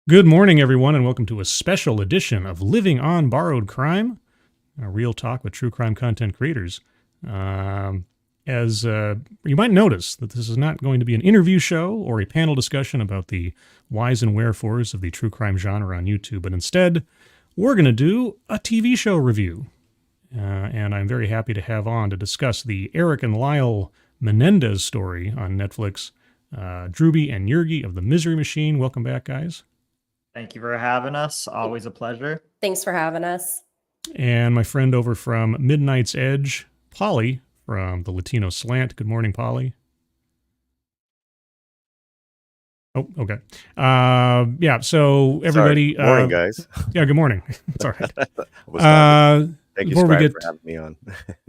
Good morning, everyone, and welcome to a special edition of Living on Borrowed Crime, a real talk with true crime content creators. As you might notice, that this is not going to be an interview show or a panel discussion about the whys and wherefores of the true crime genre on YouTube, but instead, we're going to do a TV show review. And I'm very happy to have on to discuss the Eric and Lyle Menendez story on Netflix. Drewby and Yergi of the Misery Machine. Welcome back, guys. Thank you for having us. Always a pleasure. Thanks for having us. And my friend over from Midnight's Edge, Polly from the Latino Slant. Good morning, Polly. Oh, okay. Yeah, so everybody... Sorry. Morning, guys. Yeah, good morning. It's all right. Thank you, Scribe, for having me on.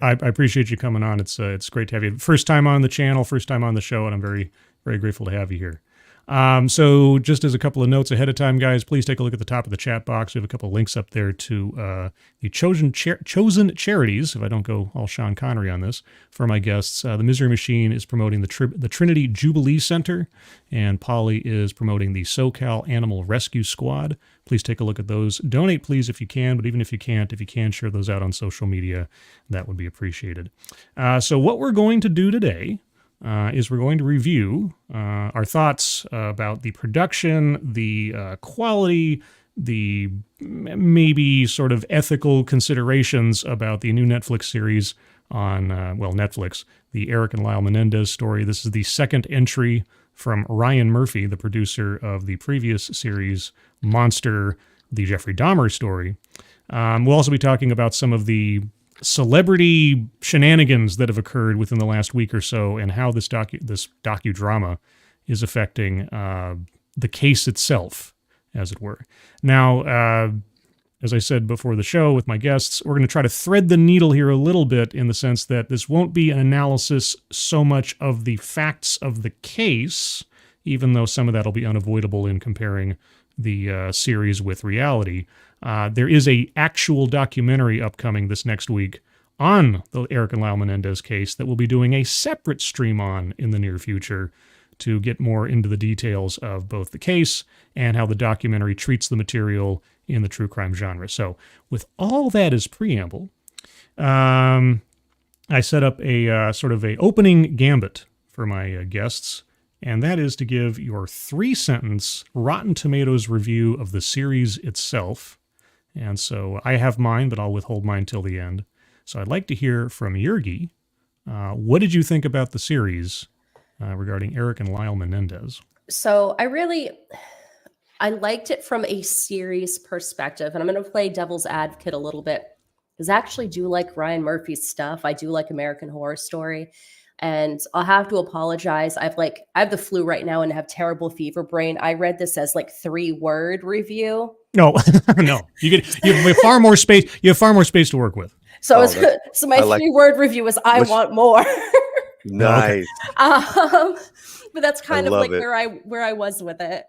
I appreciate you coming on. It's great to have you. First time on the channel, first time on the show, and I'm very, very grateful to have you here. So just as a couple of notes ahead of time, guys, please take a look at the top of the chat box. We have a couple of links up there to the chosen charities, if I don't go all Sean Connery on this, for my guests. The Misery Machine is promoting the Trinity Jubilee Center, and Polly is promoting the SoCal Animal Rescue Squad. Please take a look at those. Donate, please, if you can, but even if you can't, if you can share those out on social media, that would be appreciated. So what we're going to do today is we're going to review our thoughts about the production, the quality, the maybe sort of ethical considerations about the new Netflix series on, Netflix, the Eric and Lyle Menendez story. This is the second entry from Ryan Murphy, the producer of the previous series, Monster, the Jeffrey Dahmer story. We'll also be talking about some of the celebrity shenanigans that have occurred within the last week or so, and how this docu-drama is affecting the case itself, as it were. Now, as I said before the show with my guests, we're going to try to thread the needle here a little bit, in the sense that this won't be an analysis so much of the facts of the case, even though some of that will be unavoidable in comparing the series with reality. There is a actual documentary upcoming this next week on the Eric and Lyle Menendez case that we'll be doing a separate stream on in the near future, to get more into the details of both the case and how the documentary treats the material in the true crime genre. So with all that as preamble, I set up a sort of a opening gambit for my guests, and that is to give your 3-sentence Rotten Tomatoes review of the series itself. And so I have mine, but I'll withhold mine till the end. So I'd like to hear from Yergi. What did you think about the series regarding Eric and Lyle Menendez? So I liked it from a series perspective, and I'm going to play devil's advocate a little bit, because I actually do like Ryan Murphy's stuff. I do like American Horror Story. And I'll have to apologize. I have the flu right now and have terrible fever brain. I read this as 3-word review. No, no. You have far more space. You have far more space to work with. So my 3-word review is I want more. Nice. But that's kind of where I was with it.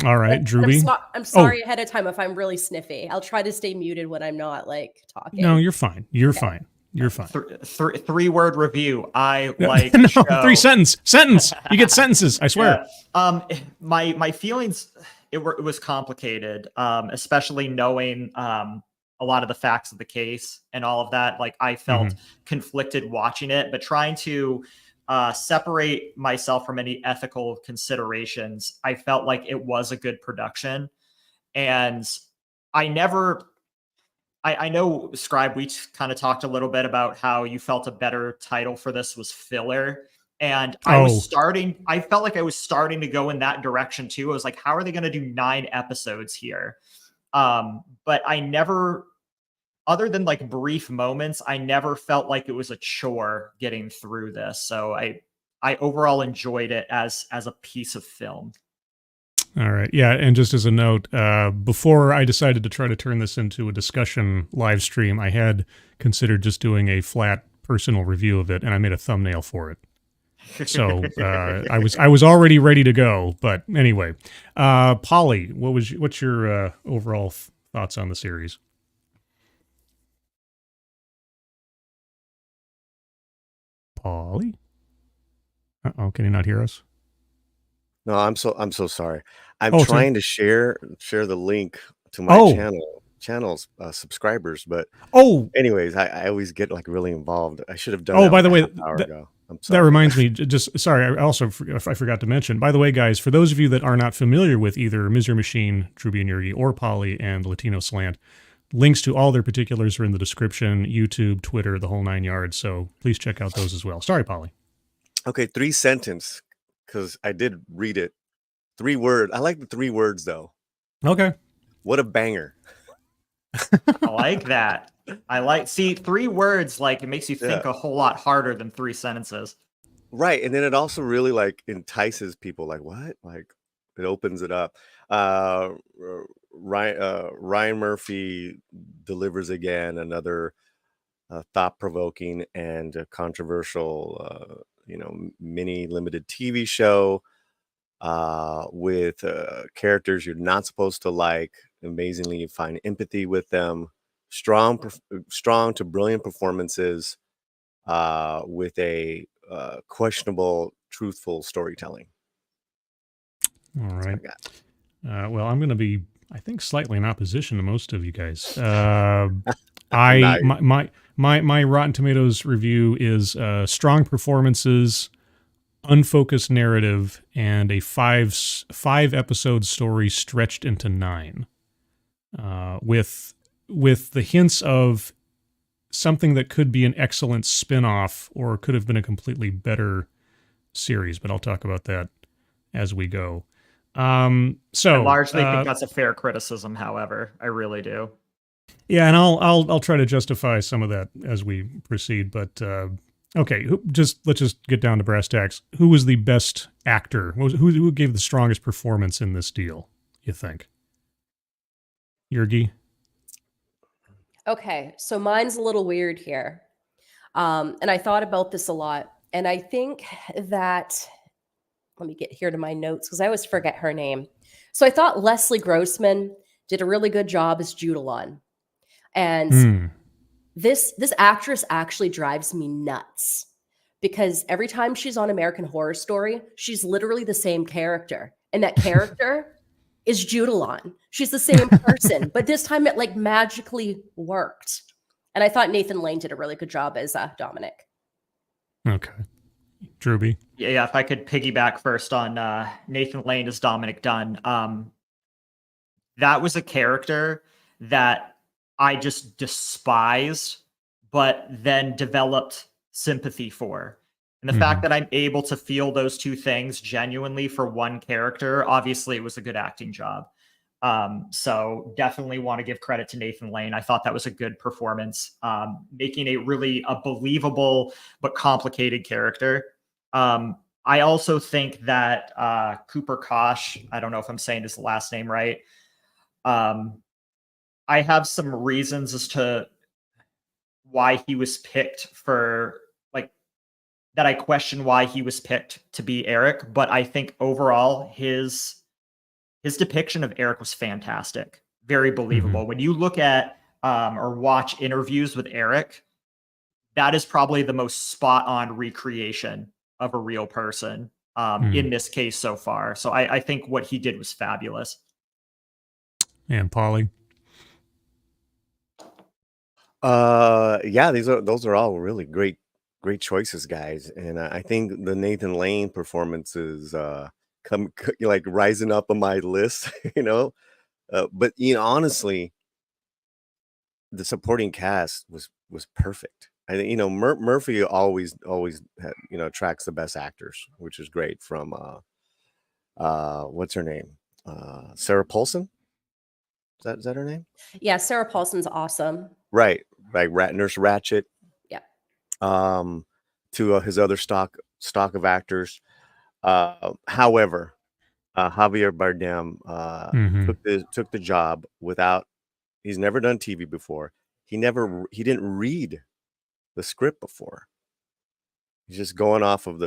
All right, Drewby. I'm sorry ahead of time if I'm really sniffy. I'll try to stay muted when I'm not talking. No, you're fine. You're fine. You're fine. 3-word review. I like no, 3-sentence. You get sentences. I swear. Yeah. My feelings. It was complicated, especially knowing a lot of the facts of the case and all of that. I felt conflicted watching it, but trying to separate myself from any ethical considerations, I felt like it was a good production. And I know, Scribe, we kind of talked a little bit about how you felt a better title for this was filler. And I felt like I was starting to go in that direction too. I was like, how are they going to do 9 episodes here? But I never, other than brief moments, I never felt like it was a chore getting through this. So I overall enjoyed it as a piece of film. All right. Yeah. And just as a note, before I decided to try to turn this into a discussion live stream, I had considered just doing a flat personal review of it, and I made a thumbnail for it. So I was already ready to go. But anyway, Polly, what's your overall thoughts on the series? Polly? Uh-oh, can you not hear us? No, I'm so sorry. I'm Oh, trying to share the link to my oh, channel's subscribers, but oh, anyways, I always get like really involved. I should have done oh, that by like the a way, half hour ago. I'm that sorry. reminds me, just sorry, I forgot to mention, by the way, guys, for those of you that are not familiar with either Misery Machine, Truby and Yurgi, or Polly and Latino Slant, links to all their particulars are in the description, YouTube, Twitter, the whole 9 yards. So please check out those as well. Sorry, Polly. Okay, 3 sentence, because I did read it. 3 word. I like the 3 words though. Okay. What a banger. I like that. See 3 words, like it makes you think Yeah. a whole lot harder than 3 sentences. Right. And then it also really like entices people like what? Like it opens it up. Ryan Murphy delivers again another thought-provoking and controversial mini limited TV show with characters you're not supposed to like. Amazingly, you find empathy with them. Strong to brilliant performances with a questionable, truthful storytelling. All That's right. what I got. Well, I'm going to be, I think, slightly in opposition to most of you guys. Nice. My Rotten Tomatoes review is strong performances, unfocused narrative, and a five episode story stretched into 9, with the hints of something that could be an excellent spin-off or could have been a completely better series, but I'll talk about that as we go. I largely think that's a fair criticism, however. I really do. Yeah, and I'll try to justify some of that as we proceed, but okay, let's just get down to brass tacks. Who was the best actor? Who gave the strongest performance in this deal, you think? Yurgi? Okay, so mine's a little weird here. And I thought about this a lot. And I think that, let me get here to my notes because I always forget her name. So I thought Leslie Grossman did a really good job as Judalon. And this actress actually drives me nuts because every time she's on American Horror Story, she's literally the same character. And that character is Judalon. She's the same person, but this time it like magically worked. And I thought Nathan Lane did a really good job as Dominic. Okay. Druby? Yeah, if I could piggyback first on Nathan Lane as Dominic Dunn. That was a character that I just despised, but then developed sympathy for. And the fact that I'm able to feel those two things genuinely for one character, obviously it was a good acting job. So definitely want to give credit to Nathan Lane. I thought that was a good performance, making a believable but complicated character. I also think that Cooper Kosh, I don't know if I'm saying his last name right. I have some reasons as to why he was picked that I question why he was picked to be Eric, but I think overall his depiction of Eric was fantastic, very believable. When you look at or watch interviews with Eric, that is probably the most spot on recreation of a real person in this case so far. So I think what he did was fabulous. And Polly? Yeah, those are all really great choices, guys. And I think the Nathan Lane performances come like rising up on my list, but honestly, the supporting cast was perfect. I think Murphy always attracts the best actors, which is great. From what's her name, Sarah Paulson. Is that her name? Yeah, Sarah Paulson's awesome. Right, like Nurse Ratched. Yeah. To his other stock of actors. However, Javier Bardem took the job without. He's never done TV before. He didn't read the script before. He's just going off of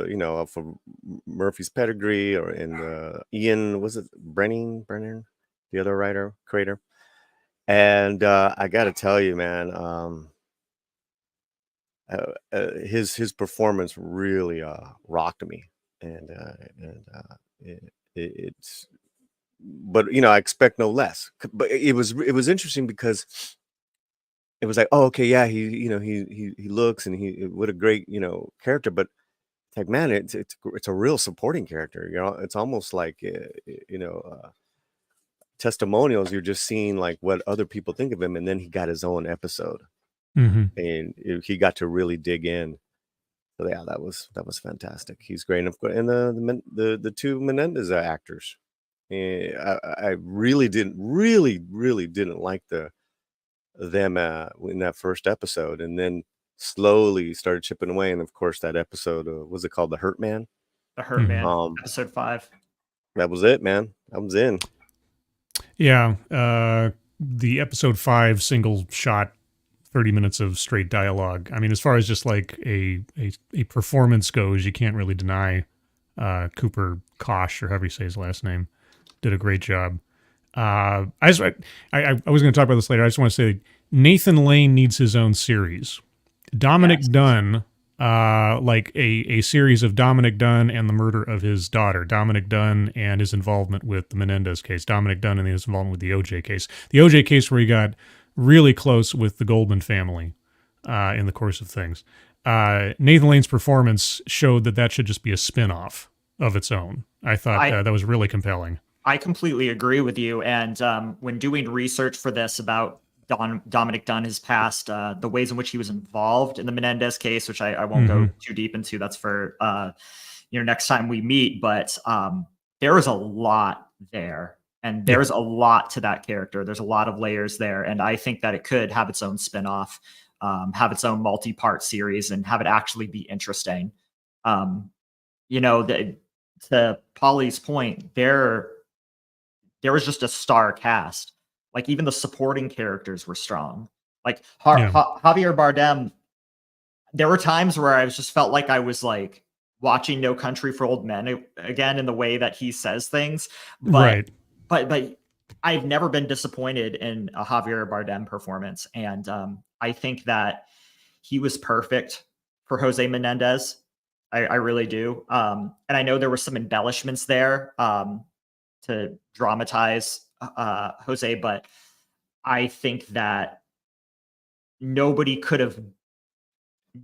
from Murphy's pedigree, or in Ian, was it Brennan, the other creator. And I got to tell you, man, his performance really rocked me, and it's, but I expect no less. But it was interesting because it was like, oh, okay, yeah, he looks and what a great character, but it's like, man, it's a real supporting character. It's almost like testimonials. You're just seeing like what other people think of him, and then he got his own episode, and he got to really dig in. So yeah, that was fantastic. He's great, and of course, and the two Menendez actors. I really didn't like them in that first episode, and then slowly started chipping away. And of course, that episode was it called The Hurt Man? The Hurt Man, episode 5. That was it, man. I was in. Yeah, the episode 5 single shot, 30 minutes of straight dialogue. I mean, as far as just like a performance goes, you can't really deny Cooper Kosh, or however you say his last name, did a great job. I was going to talk about this later. I just want to say Nathan Lane needs his own series. Dominic Dunn, like a series of Dominic Dunn and the murder of his daughter. Dominic Dunn and his involvement with the Menendez case. Dominic Dunn and his involvement with the OJ case. The OJ case where he got really close with the Goldman family in the course of things. Nathan Lane's performance showed that should just be a spin-off of its own. I thought that was really compelling. I completely agree with you. And when doing research for this about Dominic Dunn, his past, the ways in which he was involved in the Menendez case, which I won't go too deep into. That's for next time we meet. But there is a lot there, and there's a lot to that character. There's a lot of layers there, and I think that it could have its own spinoff, have its own multi-part series, and have it actually be interesting. To Polly's point, there was just a star cast. Like even the supporting characters were strong. Like Javier Bardem, there were times where I just felt like I was like watching No Country for Old Men again in the way that he says things. But I've never been disappointed in a Javier Bardem performance. And I think that he was perfect for Jose Menendez. I really do. And I know there were some embellishments there to dramatize Jose, but I think that nobody could have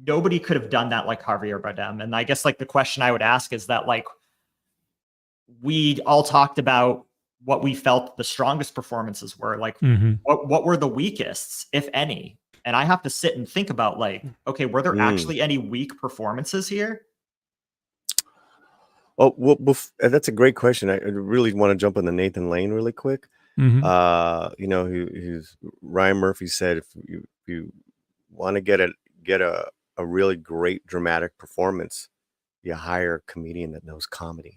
done that like Javier Bardem. And I guess like the question I would ask is that like we all talked about what we felt the strongest performances were, like what were the weakest, if any? And I have to sit and think about like, okay, were there actually any weak performances here? Oh, well, that's a great question. I really want to jump on the Nathan Lane really quick. Ryan Murphy said, if you want to get a really great dramatic performance, you hire a comedian that knows comedy.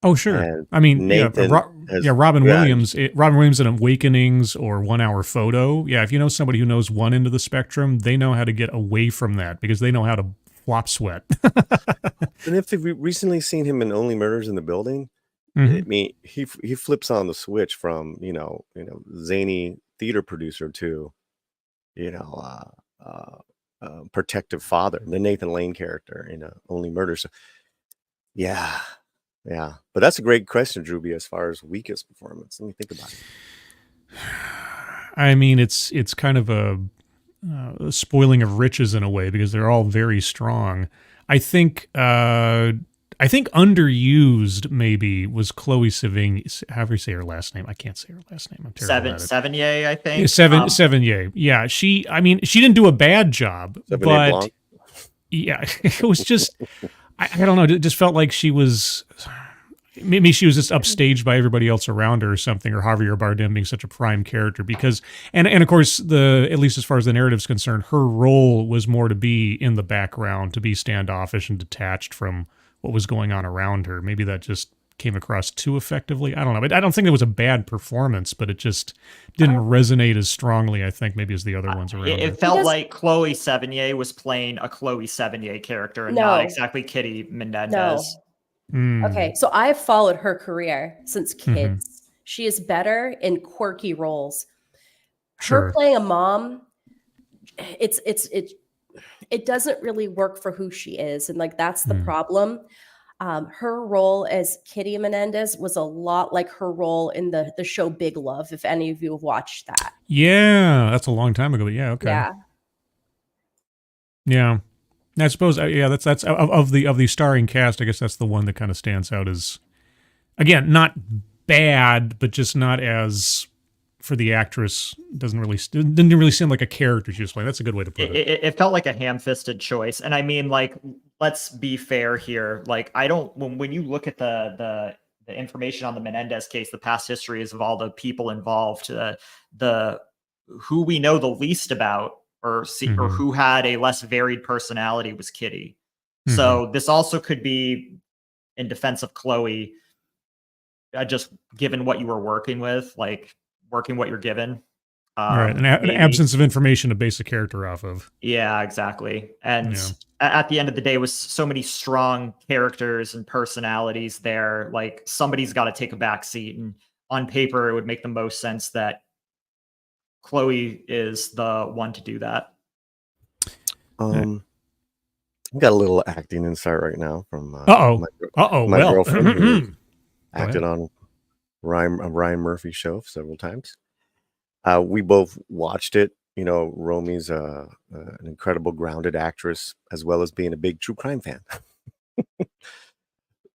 Oh, sure. And I mean, Robin Williams in Awakenings or 1 Hour Photo. Yeah, if you know somebody who knows one end of the spectrum, they know how to get away from that because they know how to flop sweat. And if you've recently seen him in Only Murders in the Building, I mean, he flips on the switch from zany theater producer to protective father, the Nathan Lane character in Only Murders. So, yeah. But that's a great question, Drewby, as far as weakest performance. Let me think about it. I mean, it's kind of a spoiling of riches in a way because they're all very strong. I think underused maybe was Chloe Sevigny. How do you say her last name? I can't say her last name. I'm terrible at it. Sevigny, I think. Sevigny. Yeah, she didn't do a bad job, but yeah, it was just I don't know. It just felt like she was. Maybe she was just upstaged by everybody else around her or something, or Javier Bardem being such a prime character because, and of course, at least as far as the narrative's concerned, her role was more to be in the background, to be standoffish and detached from what was going on around her. Maybe that just came across too effectively. I don't know. But I don't think it was a bad performance, but it just didn't resonate as strongly, I think, maybe as the other ones around her. It felt like Chloe Sevigny was playing a Chloe Sevigny character and not exactly Kitty Menendez. Okay, so I've followed her career since kids. She is better in quirky roles. Her playing a mom, it doesn't really work for who she is, and like that's the problem. her role as Kitty Menendez was a lot like her role in the show Big Love, if any of you have watched that. Yeah, that's a long time ago, but yeah, okay. Yeah. Yeah. I suppose, yeah, that's of the starring cast, I guess that's the one that kind of stands out as, again, not bad, but just not as, for the actress, didn't really seem like a character she was playing. That's a good way to put it. It felt like a ham-fisted choice. And I mean, like, let's be fair here. Like, I don't, when you look at the information on the Menendez case, the past histories of all the people involved, the who we know the least about, or who had a less varied personality, was Kitty. So this also could be in defense of Chloe, just given what you were working with, like working what you're given. Right, an absence of information to base a character off of. Yeah, exactly. And at the end of the day, with so many strong characters and personalities there, like somebody's got to take a back seat. And on paper, it would make the most sense that Chloe is the one to do that. I've got a little acting insight right now from my girlfriend who acted on Ryan Murphy's show several times. We both watched it. You know, Romy's an incredible grounded actress, as well as being a big true crime fan.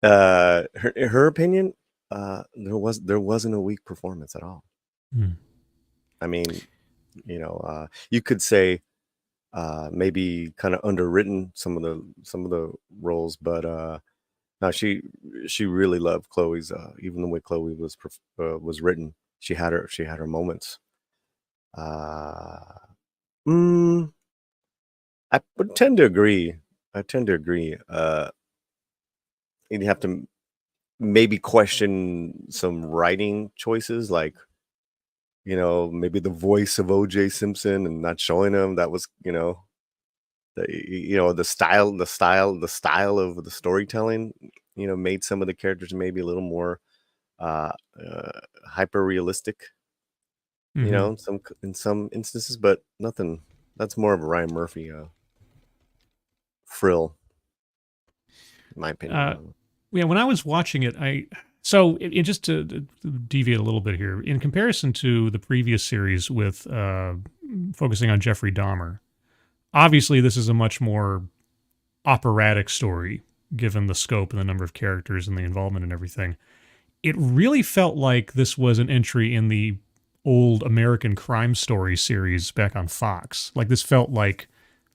Her opinion, there wasn't a weak performance at all. I mean, you know, you could say maybe kind of underwritten some of the roles, but no, she really loved Chloe's. Even the way Chloe was written, she had her moments. I would tend to agree. You'd have to maybe question some writing choices, like, you know, maybe the voice of O.J. Simpson and not showing him. That was, you know, the style of the storytelling, you know, made some of the characters maybe a little more hyper realistic, you know, in some instances, but nothing. That's more of a Ryan Murphy frill, in my opinion. Yeah, when I was watching it, just to deviate a little bit here, in comparison to the previous series with focusing on Jeffrey Dahmer, obviously this is a much more operatic story, given the scope and the number of characters and the involvement and everything. It really felt like this was an entry in the old American Crime Story series back on Fox. Like, this felt like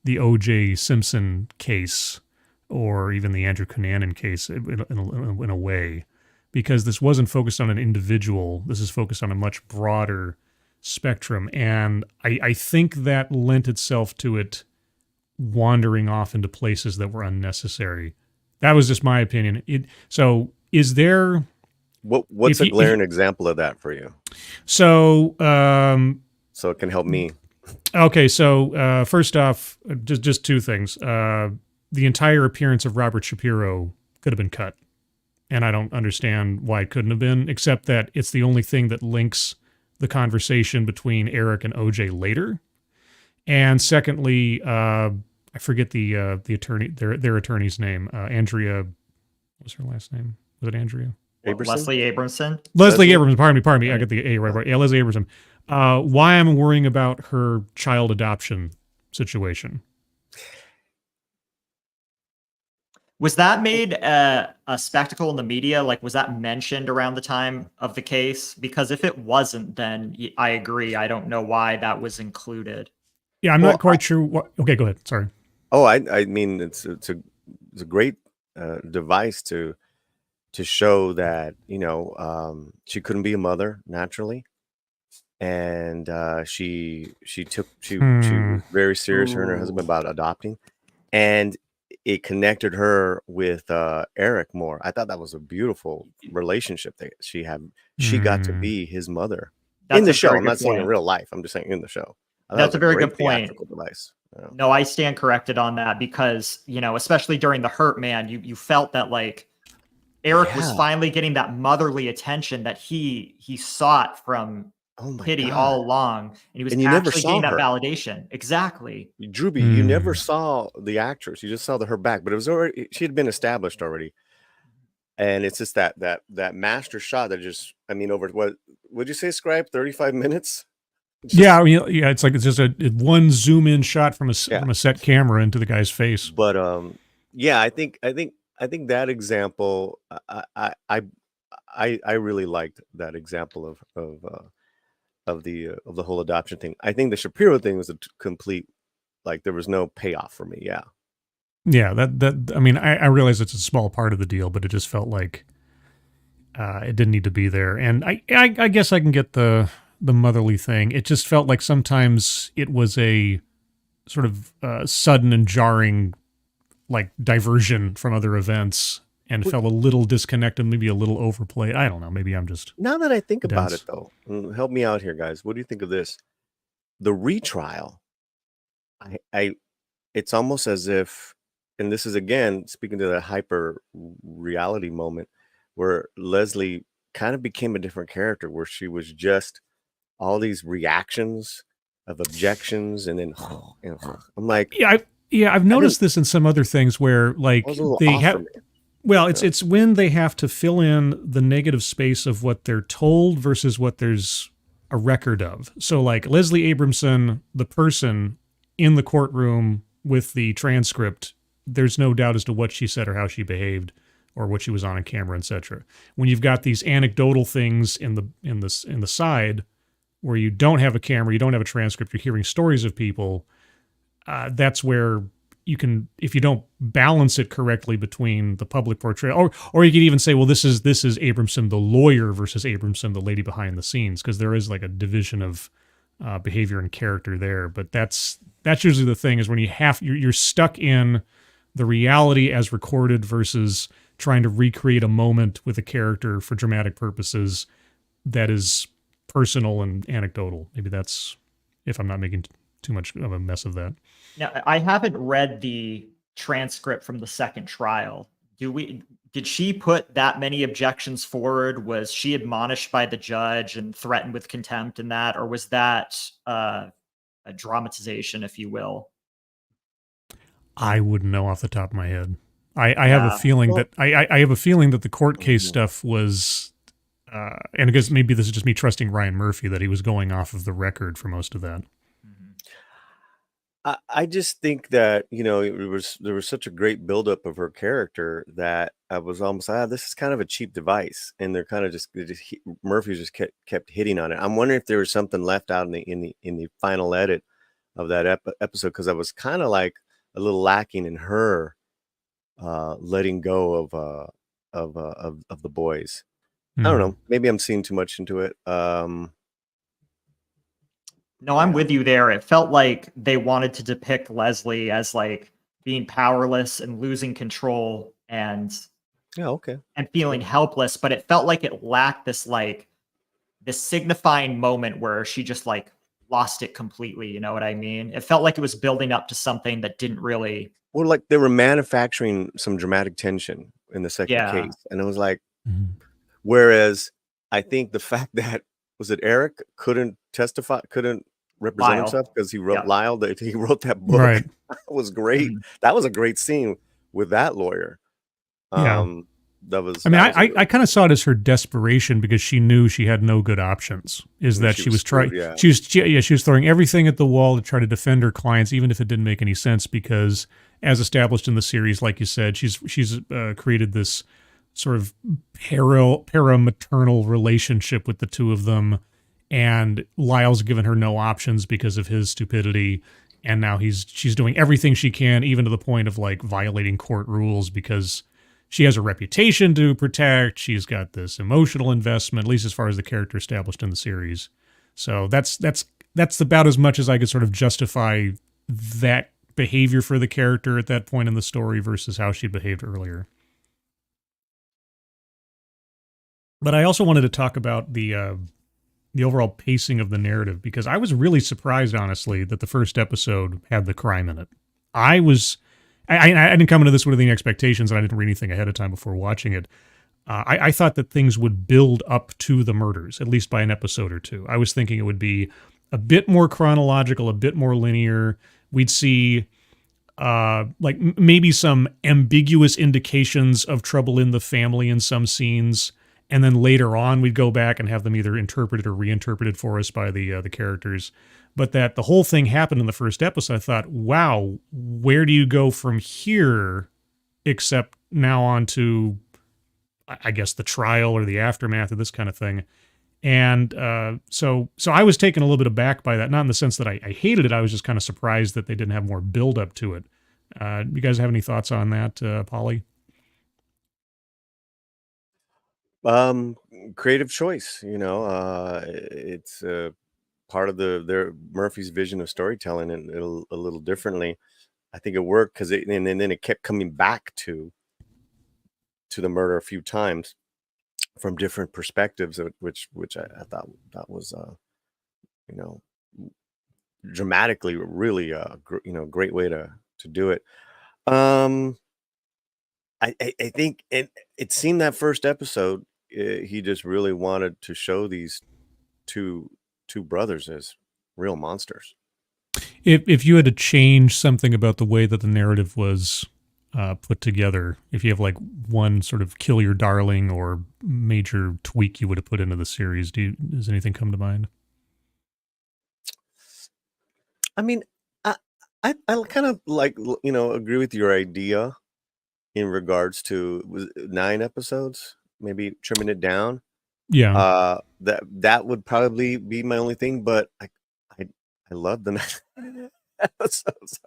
the O.J. Simpson case, or even the Andrew Cunanan case in a way, because this wasn't focused on an individual. This is focused on a much broader spectrum. And I think that lent itself to it wandering off into places that were unnecessary. That was just my opinion. So is there... What's a glaring example of that for you? So it can help me. Okay, so first off, just two things. The entire appearance of Robert Shapiro could have been cut, and I don't understand why it couldn't have been, except that it's the only thing that links the conversation between Eric and OJ later. And secondly, I forget the attorney, their attorney's name. Andrea, what was her last name? Was it Andrea? Leslie Abramson. Leslie Abramson. Pardon me. I got the A right. Yeah, Leslie Abramson. Why I'm worrying about her child adoption situation. Was that made a spectacle in the media? Like, was that mentioned around the time of the case? Because if it wasn't, then I agree. I don't know why that was included. Yeah, I'm not quite sure. Okay, go ahead. Sorry. Oh, I mean, it's a great device to show that, you know, she couldn't be a mother naturally, and she was very serious, her and her husband, about adopting, and it connected her with Eric more. I thought that was a beautiful relationship that she had. She got to be his mother in the show. I'm not saying in real life. I'm just saying in the show. That's a very good point. Device. Yeah. No, I stand corrected on that, because, you know, especially during The Hurt Man, you felt that, like, Eric was finally getting that motherly attention that he sought from Kitty all along, and he was actually getting that validation. Exactly. Drewby, you never saw the actress; you just saw her back. But it was already, she had been established already. and it's just that master shot that just, I mean, over what would you say, Scribe? 35 minutes. Yeah, I mean, yeah, it's like it's just a one zoom in shot from Yeah. a set camera into the guy's face. But yeah, I think that example, I really liked that example of the whole adoption thing. I think the Shapiro thing was a complete, like, there was no payoff for me. Yeah. Yeah, that I mean, I realize it's a small part of the deal, but it just felt like it didn't need to be there. And I guess I can get the motherly thing. It just felt like sometimes it was a sort of sudden and jarring, like, diversion from other events, and it felt a little disconnected, maybe a little overplayed. I don't know. Maybe I'm just Now that I think about dense. it, though, help me out here, guys. What do you think of this? The retrial, it's almost as if, and this is again speaking to that hyper reality moment where Leslie kind of became a different character, where she was just all these reactions of objections, and then I'm like, I've noticed this in some other things where, like, that was a little they off for have. me. Well, it's when they have to fill in the negative space of what they're told versus what there's a record of. So, like, Leslie Abramson, the person in the courtroom with the transcript, there's no doubt as to what she said or how she behaved or what she was on camera, etc. When you've got these anecdotal things in the side where you don't have a camera, you don't have a transcript, you're hearing stories of people, that's where you can, if you don't balance it correctly between the public portrayal, or you could even say, well, this is Abramson the lawyer versus Abramson the lady behind the scenes, because there is like a division of behavior and character there. But that's usually the thing, is when you're stuck in the reality as recorded versus trying to recreate a moment with a character for dramatic purposes that is personal and anecdotal. Maybe that's, if I'm not making too much of a mess of that. Now, I haven't read the transcript from the second trial. Did she put that many objections forward? Was she admonished by the judge and threatened with contempt in that, or was that a dramatization, if you will? I wouldn't know off the top of my head. I have a feeling that I have a feeling that the court case stuff was, and I guess maybe this is just me trusting Ryan Murphy, that he was going off of the record for most of that. I just think that, there was such a great buildup of her character that I was almost, this is kind of a cheap device, and they're kind of Murphy just kept hitting on it. I'm wondering if there was something left out in the final edit of that episode, because I was kind of like a little lacking in her letting go of the boys. I don't know. Maybe I'm seeing too much into it. No, I'm with you there. It felt like they wanted to depict Leslie as, like, being powerless and losing control and feeling helpless, but it felt like it lacked this signifying moment where she just, like, lost it completely. You know what I mean? It felt like it was building up to something that didn't really. Well, like they were manufacturing some dramatic tension in the second case, and it was like, whereas I think the fact that, was it Eric couldn't represent himself because he wrote Lyle, that he wrote that book. Right. That was great. That was a great scene with that lawyer. That was. I mean, I kind of saw it as her desperation, because she knew she had no good options. Is that she was trying? Yeah. She was throwing everything at the wall to try to defend her clients, even if it didn't make any sense. Because, as established in the series, like you said, she's created this sort of paramaternal relationship with the two of them, and Lyle's given her no options because of his stupidity, and now she's doing everything she can, even to the point of, like, violating court rules, because she has a reputation to protect. She's got this emotional investment, at least as far as the character established in the series. So that's about as much as I could sort of justify that behavior for the character at that point in the story versus how she behaved earlier. But I also wanted to talk about the overall pacing of the narrative, because I was really surprised, honestly, that the first episode had the crime in it. I didn't come into this with any expectations, and I didn't read anything ahead of time before watching it. I thought that things would build up to the murders, at least by an episode or two. I was thinking it would be a bit more chronological, a bit more linear. We'd see like maybe some ambiguous indications of trouble in the family in some scenes, and then later on we'd go back and have them either interpreted or reinterpreted for us by the characters. But that the whole thing happened in the first episode, I thought, wow, where do you go from here? Except now on to, I guess, the trial or the aftermath of this kind of thing. And so I was taken a little bit aback by that, not in the sense that I hated it. I was just kind of surprised that they didn't have more build up to it. You guys have any thoughts on that, Polly? Creative choice, it's part of their Murphy's vision of storytelling, and a little differently. I think it worked because and then it kept coming back to the murder a few times from different perspectives, which I thought that was dramatically really great way to do it. I think it seemed that first episode he just really wanted to show these two brothers as real monsters. If you had to change something about the way that the narrative was put together, if you have like one sort of kill your darling or major tweak you would have put into the series, does anything come to mind? I mean, I kind of like, agree with your idea in regards to 9 episodes, maybe trimming it down. Yeah. That would probably be my only thing, but I love the 9 episodes.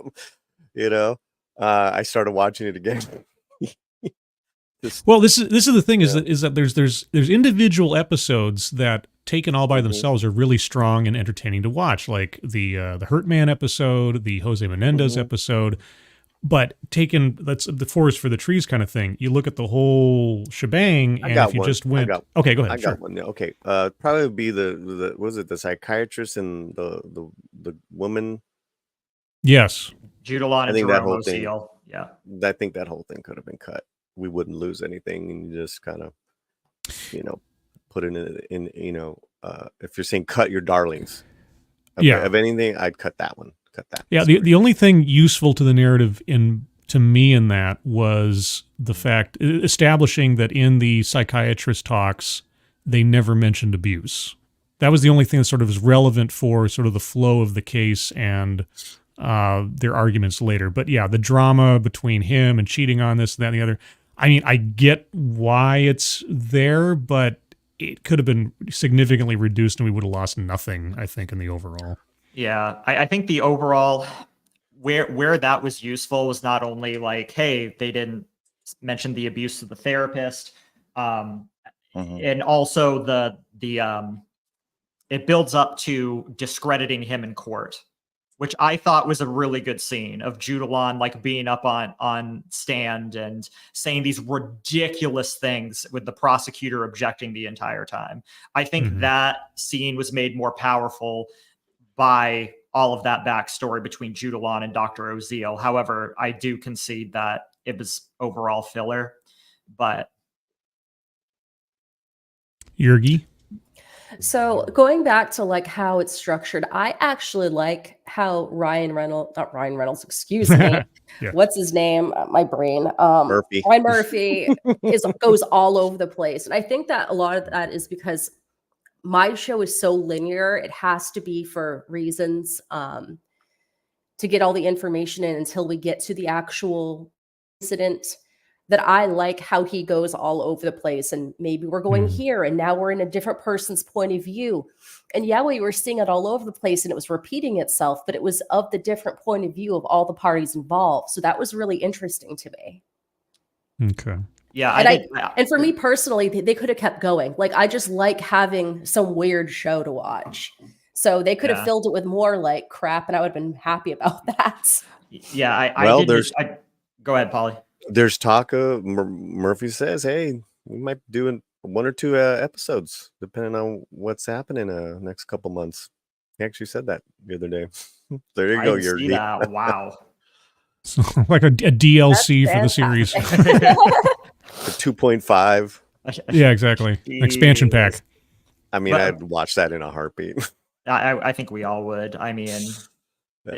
I started watching it again. Well, this is the thing, is that there's individual episodes that taken all by themselves are really strong and entertaining to watch, like the Hurt Man episode, the Jose Menendez episode. But that's the forest for the trees kind of thing. You look at the whole shebang, and if you just went, okay, go ahead. I got one. Okay, probably would be the was it the psychiatrist and the woman? Judalon Yes, and that whole thing. Yeah, I think that whole thing could have been cut. We wouldn't lose anything, and you just kind of, put it in. If you're saying cut your darlings, of anything, I'd cut that one. Yeah, the only thing useful to the narrative to me in that was the fact establishing that in the psychiatrist talks they never mentioned abuse. That was the only thing that sort of is relevant for sort of the flow of the case and their arguments later. But yeah, the drama between him and cheating on this, that, and the other. I mean, I get why it's there, but it could have been significantly reduced and we would have lost nothing, I think, in the overall. Yeah, I think the overall where that was useful was not only like, hey, they didn't mention the abuse of the therapist, and also the it builds up to discrediting him in court, which I thought was a really good scene of Judalon like being up on stand and saying these ridiculous things with the prosecutor objecting the entire time. I think that scene was made more powerful by all of that backstory between Judalon and Dr. Oziel. However, I do concede that it was overall filler. But Jurgi? So going back to like how it's structured, I actually like how Ryan Reynolds, excuse me. Yeah. What's his name? My brain. Murphy. Ryan Murphy goes all over the place. And I think that a lot of that is because my show is so linear. It has to be for reasons to get all the information in until we get to the actual incident, that I like how he goes all over the place. And maybe we're going here and now we're in a different person's point of view. And yeah, we were seeing it all over the place and it was repeating itself, but it was of the different point of view of all the parties involved. So that was really interesting to me. Okay. Yeah, and for me personally, they could have kept going. Like, I just like having some weird show to watch. So they could have filled it with more like crap, and I would have been happy about that. Yeah, go ahead, Polly. There's talk of Murphy says, "Hey, we might be doing 1 or 2 episodes, depending on what's happening next couple months." He actually said that the other day. There you go. You're wow. So, like a DLC for the series. 2.5. Yeah, exactly. Jeez. Expansion pack. I mean, I'd watch that in a heartbeat. I think we all would. I mean,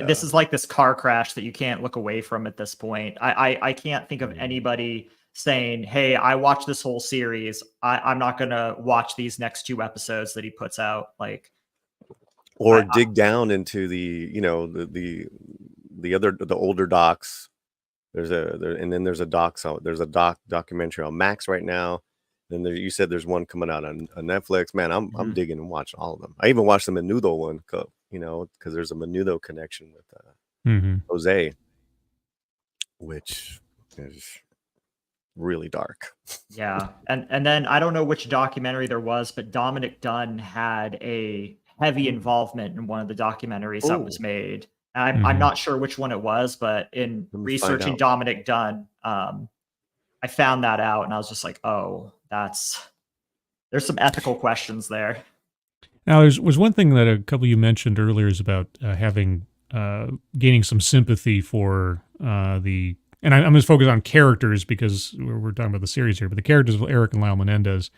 This is like this car crash that you can't look away from at this point. I can't think of anybody saying, hey, I watched this whole series. I'm not going to watch these next 2 episodes that he puts out. Like, or dig down into the, you know, the older docs. There's a documentary on Max right now. And you said there's one coming out on Netflix. Man, I'm digging and watching all of them. I even watched the Menudo one, you know, because there's a Menudo connection with Jose, which is really dark. Yeah. And then I don't know which documentary there was, but Dominic Dunn had a heavy involvement in one of the documentaries that was made. I'm not sure which one it was, but in researching Dominic Dunn, I found that out, and I was just like, oh, there's some ethical questions there. Now, was one thing that a couple you mentioned earlier is about gaining some sympathy for and I'm going to focus on characters because we're talking about the series here, but the characters of Eric and Lyle Menendez.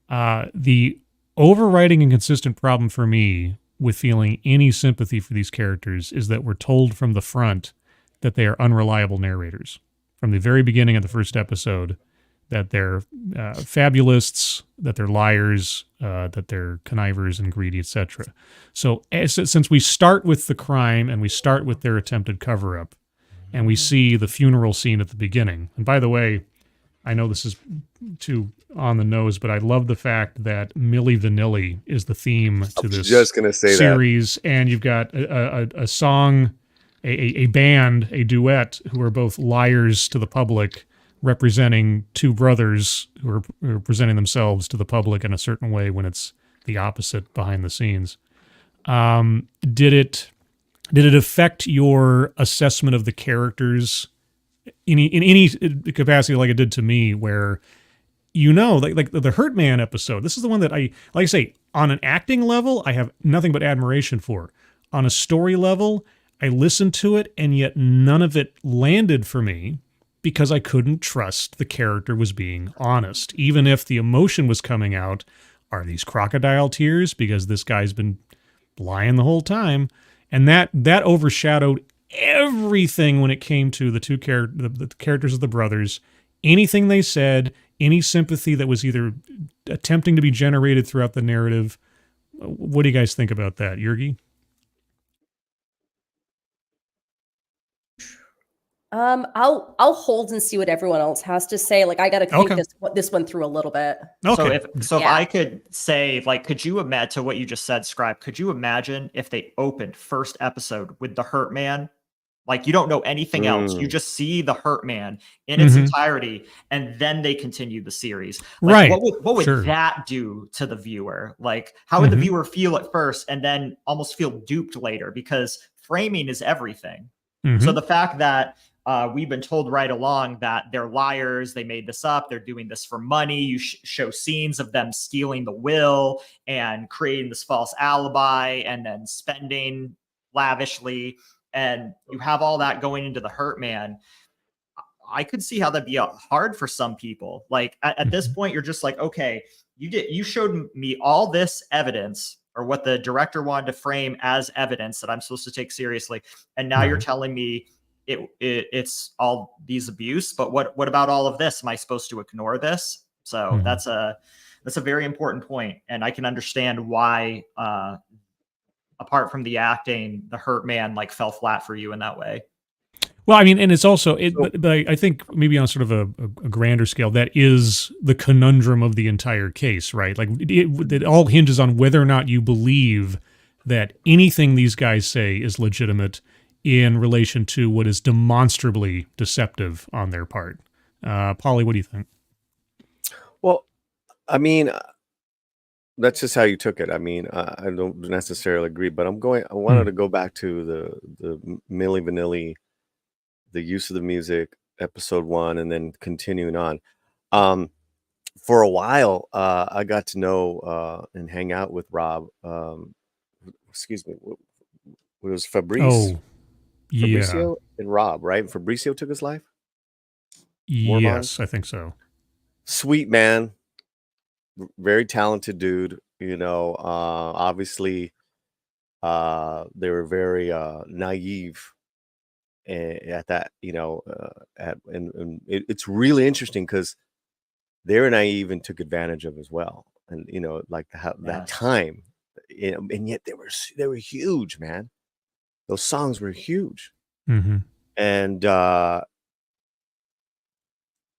The overriding and consistent problem for me with feeling any sympathy for these characters is that we're told from the front that they are unreliable narrators. From the very beginning of the first episode, that they're fabulists, that they're liars, that they're connivers and greedy, etc. So since we start with the crime and we start with their attempted cover-up, and we see the funeral scene at the beginning. And by the way, I know this is too on the nose, but I love the fact that Millie Vanilli is the theme to this series. And you've got a song, a band, a duet who are both liars to the public, representing 2 brothers who are presenting themselves to the public in a certain way when it's the opposite behind the scenes. Did it affect your assessment of the characters in any capacity like it did to me, where, you know, like the Hurt Man episode, this is the one that like I say, on an acting level, I have nothing but admiration for. On a story level, I listened to it, and yet none of it landed for me because I couldn't trust the character was being honest. Even if the emotion was coming out, are these crocodile tears because this guy's been lying the whole time? And that overshadowed everything when it came to the the characters of the brothers. Anything they said, any sympathy that was either attempting to be generated throughout the narrative. What do you guys think about that, Jurgi? I'll hold and see what everyone else has to say. Like, I got to think this one through a little bit. Okay. So if I could say, like, could you imagine, to what you just said, Scribe, could you imagine if they opened first episode with the Hurt Man? Like, you don't know anything else. You just see the Hurt Man in its entirety, and then they continue the series. Like, right. What would that do to the viewer? Like, how would the viewer feel at first and then almost feel duped later? Because framing is everything. So the fact that we've been told right along that they're liars, they made this up, they're doing this for money. You show scenes of them stealing the will and creating this false alibi and then spending lavishly. And you have all that going into the Hurt Man. I could see how that'd be hard for some people. Like at this point, you're just like, okay, you showed me all this evidence, or what the director wanted to frame as evidence that I'm supposed to take seriously. And now you're telling me it's all these abuse, but what about all of this? Am I supposed to ignore this? So that's a very important point, and I can understand why, apart from the acting, the Hurt Man like fell flat for you in that way. Well, I mean, and it's also but I think maybe on sort of a grander scale, that is the conundrum of the entire case, right? Like it all hinges on whether or not you believe that anything these guys say is legitimate in relation to what is demonstrably deceptive on their part. Paulie, what do you think? Well, I mean, that's just how you took it. I mean, I don't necessarily agree, but I wanted to go back to the Milli Vanilli, the use of the music, episode 1, and then continuing on. For a while, I got to know and hang out with Rob. Excuse me, it was Fabrice. Oh, yeah. Fabricio and Rob, right? Fabricio took his life? Yes, I think so. Sweet man. Very talented dude. You know, obviously They were very naive at that, and it's really interesting because they were naive and took advantage of as well, and like how that Yes. time, and yet they were huge, man. Those songs were huge, Mhm. and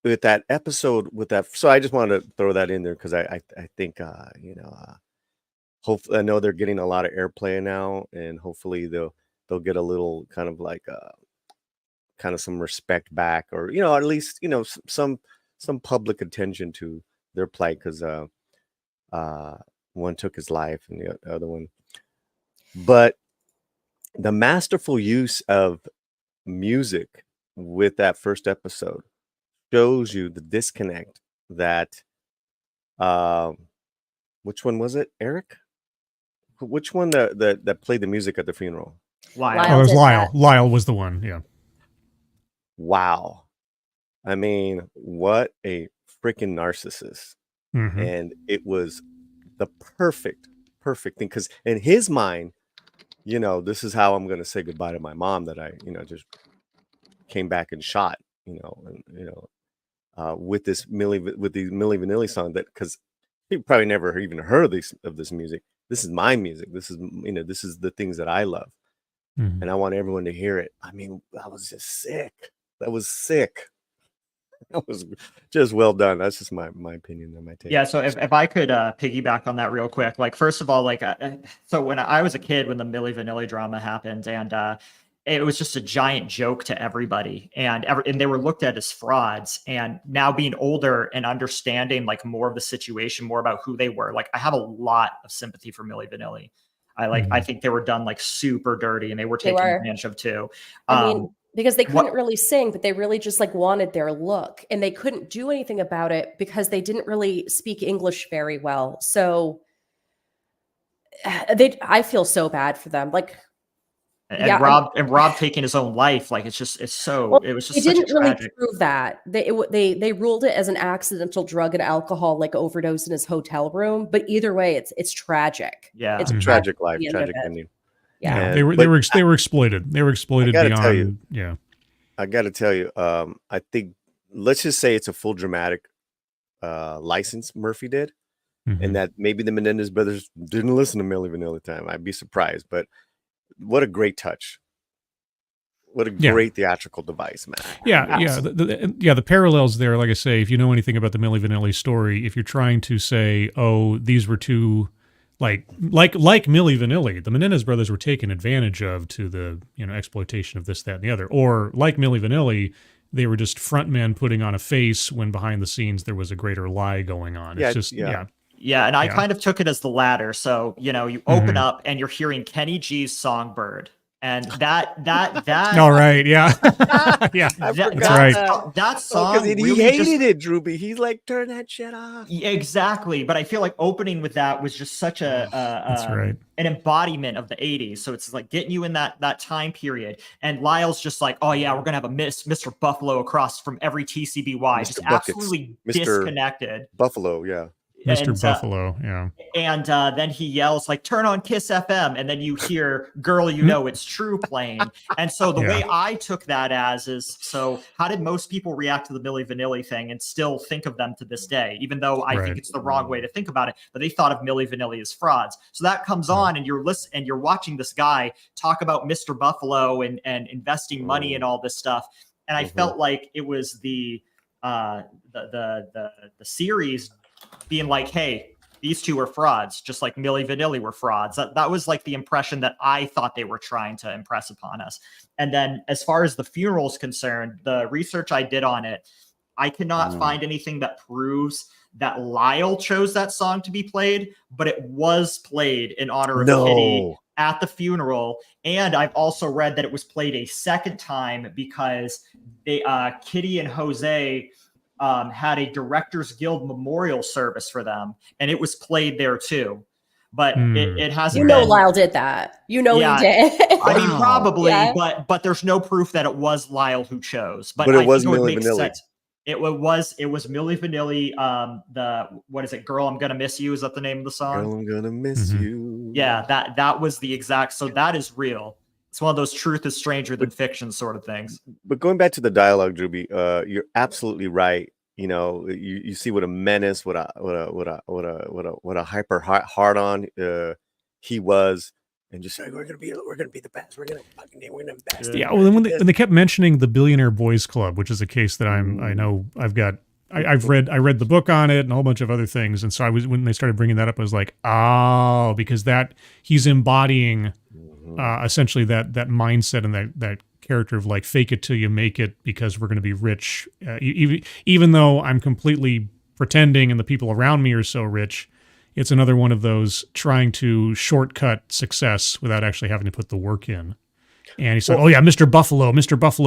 with that episode, so I just wanted to throw that in there because I think hopefully I know they're getting a lot of airplay now, and hopefully they'll get a little kind of like kind of some respect back, or at least some public attention to their plight, because one took his life and the other one. But the masterful use of music with that first episode shows you the disconnect that which one was it, Eric? Which one that played the music at the funeral? Lyle. Oh, it was did Lyle. that. Lyle was the one. Yeah. Wow. I mean, what a freaking narcissist. Mhm. And it was the perfect thing, because in his mind, this is how I'm going to say goodbye to my mom that I, just came back and shot, with the Millie Vanilli song, that because he probably never even heard of this music. This is my music. This is this is the things that I love, Mhm. and I want everyone to hear it. I mean, that was just sick. That was sick. That was just well done. That's just my opinion and my take. Yeah, so if I could piggyback on that real quick, like first of all, like so when I was a kid, when the Millie Vanilli drama happened, and it was just a giant joke to everybody, and they were looked at as frauds. And now being older and understanding like more of the situation, more about who they were, like I have a lot of sympathy for Millie Vanilli. I think they were done like super dirty, and they were taken advantage of too. I mean, because they couldn't really sing, but they really just like wanted their look, and they couldn't do anything about it because they didn't really speak English very well. So I feel so bad for them. Like, and Rob taking his own life, like it was just they such a didn't really tragic. prove that. They ruled it as an accidental drug and alcohol like overdose in his hotel room. But either way, it's tragic. Yeah, It's a tragic life, the end of tragic it. ending. Yeah, they were exploited. They were exploited I gotta beyond. tell you, Yeah. I got to tell you, I think, let's just say it's a full dramatic license Murphy did, Mhm. and that maybe the Menendez brothers didn't listen to Millie Vanilli time. I'd be surprised, but what a great touch. What a great theatrical device, man. Yeah. The parallels there, like I say, if you know anything about the Millie Vanilli story, if you're trying to say, oh, these were two, like Millie Vanilli, the Menendez brothers were taken advantage of to the exploitation of this, that, and the other, or like Millie Vanilli, they were just frontmen putting on a face when behind the scenes there was a greater lie going on. It's just Yeah, and I kind of took it as the latter. So, you open up and you're hearing Kenny G's Songbird. And that all right, yeah. Yeah, that's right. That song, because he hated it, Drewby. He's like, turn that shit off. Exactly, but I feel like opening with that was just such that's right. an embodiment of the 80s. So it's like getting you in that time period. And Lyle's just like, oh yeah, we're gonna have a Mr. Buffalo across from every TCBY, Mr. just Buckets. absolutely Mr. disconnected. Buffalo, yeah. Mr. Buffalo, yeah. And then he yells like, turn on Kiss FM. And then you hear Girl, It's True playing. And so the way I took that is, so how did most people react to the Millie Vanilli thing and still think of them to this day, even though I think it's the wrong way to think about it, but they thought of Millie Vanilli as frauds. So that comes on and you're listening and you're watching this guy talk about Mr. Buffalo and investing money and all this stuff. And I felt like it was the series being like, hey, these two are frauds, just like Millie Vanilli were frauds. That was like the impression that I thought they were trying to impress upon us. And then as far as the funeral is concerned, the research I did on it, I cannot find anything that proves that Lyle chose that song to be played, but it was played in honor of Kitty at the funeral. And I've also read that it was played a second time because Kitty and Jose had a Directors Guild memorial service for them, and it was played there too. But it hasn't. Lyle did that. He did. I mean, probably, but there's no proof that it was Lyle who chose. But it was Millie Vanilli. It was Millie Vanilli. What is it? Girl, I'm Gonna Miss You. Is that the name of the song? Girl, I'm gonna miss you. Yeah, that was the exact. So that is real. It's one of those truth is stranger than fiction sort of things. But going back to the dialogue, Drewby, you're absolutely right. You know, you see what a menace, what a hyper hard on he was, and just like we're gonna be the best. We're gonna be the best. Yeah. Well, when they kept mentioning the Billionaire Boys Club, which is a case that I know I've got. I read the book on it and a whole bunch of other things, and so when they started bringing that up, I was like, oh, because that he's embodying essentially that mindset and that character of like fake it till you make it because we're going to be rich, even though I'm completely pretending and the people around me are so rich. It's another one of those trying to shortcut success without actually having to put the work in. And he said, "Oh yeah, Mr. Buffalo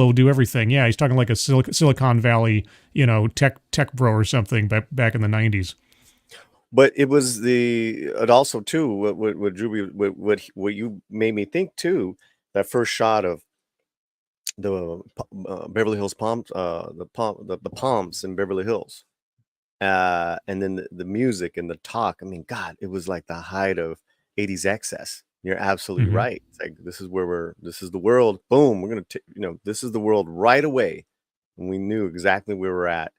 will do everything." Yeah, he's talking like a Silicon Valley, tech bro or something back in the '90s. But it was it also too what Drew, what you made me think too. That first shot of the Beverly Hills Palms, the palms in Beverly Hills, and then the music and the talk. I mean, God, it was like the height of '80s excess. You're absolutely right. It's like this is the world. Boom, we're gonna this is the world right away, and we knew exactly where we're at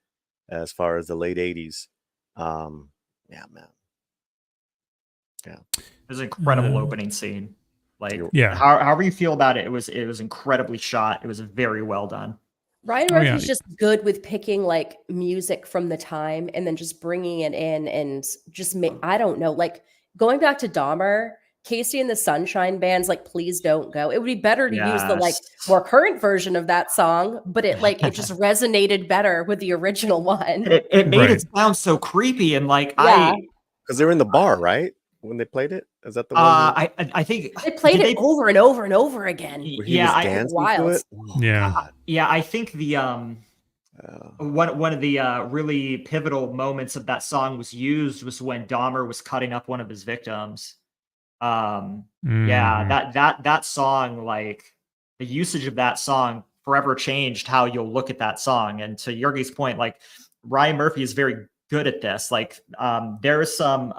as far as the late '80s. Yeah, man. Yeah, it was an incredible opening scene. Like, yeah, however you feel about it, it was incredibly shot. It was very well done. Ryan Murphy's just good with picking like music from the time and then just bringing it in and just I don't know, like going back to Dahmer. Casey and the Sunshine Band's like Please Don't Go. It would be better to use the like more current version of that song, but it just resonated better with the original one. It made it sound so creepy and like because they were in the bar, right? When they played it, is that the one? I think they played it over and over and over again. Yeah, wild. Yeah, I think the one of the really pivotal moments of that song was when Dahmer was cutting up one of his victims. Yeah, that song, like the usage of that song forever changed how you'll look at that song. And to Jurgi's point, like Ryan Murphy is very good at this. Like there is some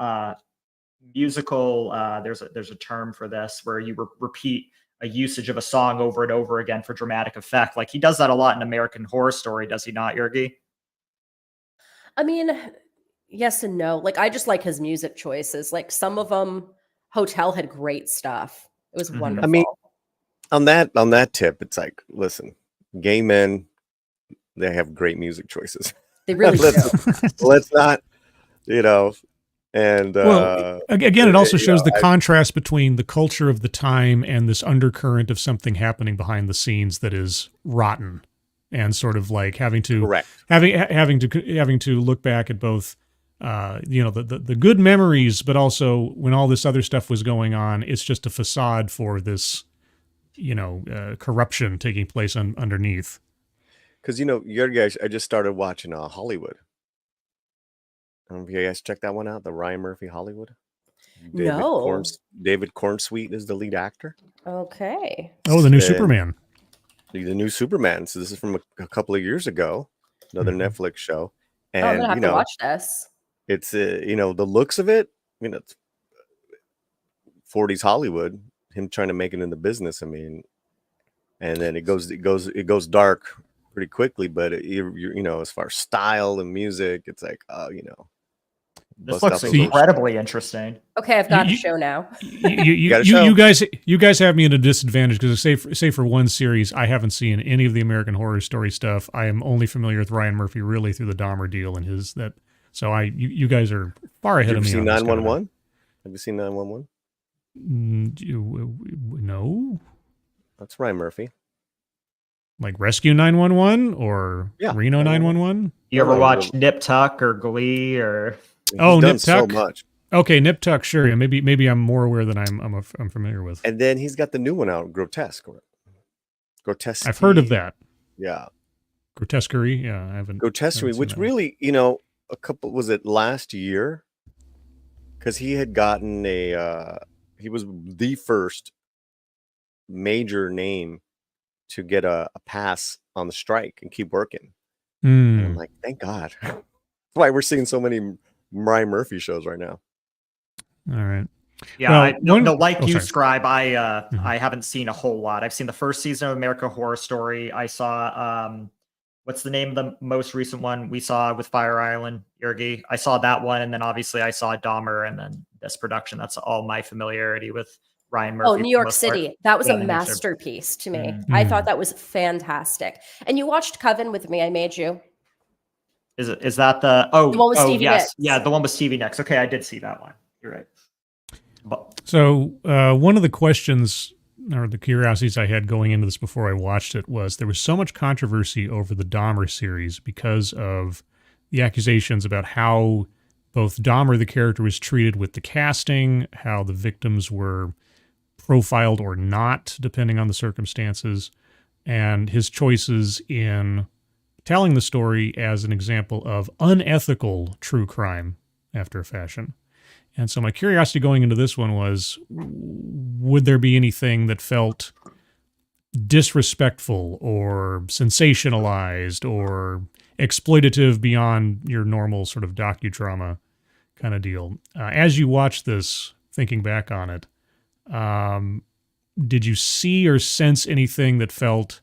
musical there's a term for this where you repeat a usage of a song over and over again for dramatic effect. Like he does that a lot in American Horror Story, does he not, Jurgi? I mean, yes and no. Like I just like his music choices. Like some of them, Hotel had great stuff. It was wonderful. I mean, on that tip, it's like, listen, gay men, they have great music choices. They really do. Let's not, and well, again, it also shows the contrast between the culture of the time and this undercurrent of something happening behind the scenes that is rotten, and sort of like having to look back at both. The good memories, but also when all this other stuff was going on, it's just a facade for this, corruption taking place underneath. Because your guys, I just started watching Hollywood. I don't know if you guys check that one out, the Ryan Murphy Hollywood. David Cornsweet is the lead actor. Okay. Oh, the new Superman. The new Superman. So this is from a couple of years ago, another Netflix show. And I'm gonna have to watch this. It's the looks of it, it's 40s Hollywood, him trying to make it in the business. I mean, and then it goes dark pretty quickly, but as far as style and music, it's like this looks incredibly interesting. Okay, I've got the show now. You guys have me at a disadvantage because say for one series, I haven't seen any of the American Horror Story stuff. I am only familiar with Ryan Murphy really through the Dahmer deal and his that. So you guys are far ahead of me. Have you seen 911? Have you seen 911? No. That's Ryan Murphy. Like Rescue 911 or Reno 911? You ever watch Nip Tuck or Glee or? Nip Tuck. So much. Okay, Nip Tuck. Sure. Yeah, maybe I'm more aware than I'm familiar with. And then he's got the new one out, Grotesque. Grotesque. I've heard of that. Yeah. Grotesquerie. Yeah, I haven't. Grotesquerie, which really, was it last year? Because he had gotten he was the first major name to get a pass on the strike and keep working. And I'm like, thank God. That's why we're seeing so many Ryan Murphy shows right now. All right. Yeah, Well, no, like you, sorry. Scribe, I haven't seen a whole lot. I've seen the first season of American Horror Story. I saw what's the name of the most recent one we saw with Fire Island, Yergi? I saw that one, and then obviously I saw Dahmer, and then this production. That's all my familiarity with Ryan Murphy. Oh, New York City. That was a masterpiece to me. I thought that was fantastic. And you watched Coven with me. I made you. Is that the one with Stevie Nicks? Yeah, the one with Stevie Nicks. Okay, I did see that one. You're right. So one of the questions or the curiosities I had going into this before I watched it was there was so much controversy over the Dahmer series because of the accusations about how both Dahmer, the character, was treated with the casting, how the victims were profiled or not, depending on the circumstances, and his choices in telling the story as an example of unethical true crime after a fashion. And so my curiosity going into this one was, would there be anything that felt disrespectful or sensationalized or exploitative beyond your normal sort of docudrama kind of deal? As you watch this, thinking back on it, did you see or sense anything that felt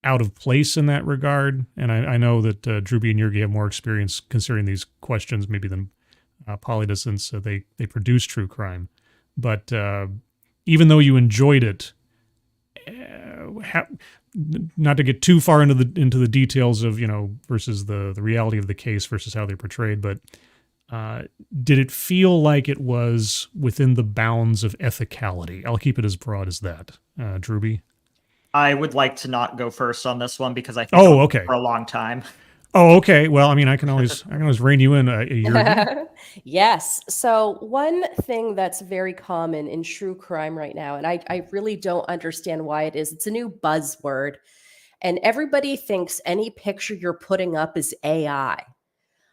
out of place in that regard? And I know that Drewby and Yergi have more experience considering these questions maybe than Polly does, since they produce true crime. But even though you enjoyed it, not to get too far into the details of, versus the reality of the case versus how they're portrayed, but did it feel like it was within the bounds of ethicality? I'll keep it as broad as that. Drewby? I would like to not go first on this one because I think okay. For a long time. Oh, okay. Well, I mean, I can always rein you in a year. Yes. So one thing that's very common in true crime right now, and I really don't understand why it is, it's a new buzzword, and everybody thinks any picture you're putting up is AI.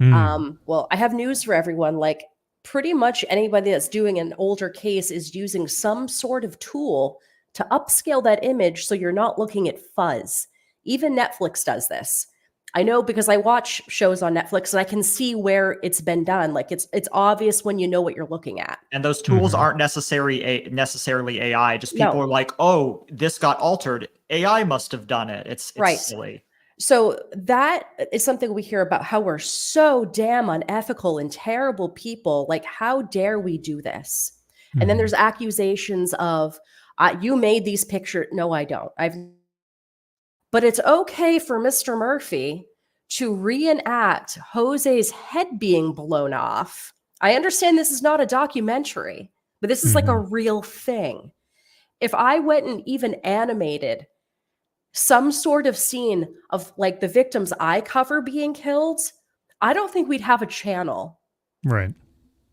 Well, I have news for everyone. Like, pretty much anybody that's doing an older case is using some sort of tool to upscale that image so you're not looking at fuzz. Even Netflix does this. I know because I watch shows on Netflix and I can see where it's been done. Like, it's obvious when you know what you're looking at. And those tools aren't necessarily AI. Just people are like, oh, this got altered. AI must have done it. It's right. Silly. So that is something we hear about, how we're so damn unethical and terrible people. Like, how dare we do this? And then there's accusations of, you made these pictures. No, I don't. But it's okay for Mr. Murphy to reenact Jose's head being blown off. I understand this is not a documentary, but this is like a real thing. If I went and even animated some sort of scene of like the victim's eye cover being killed, I don't think we'd have a channel. Right.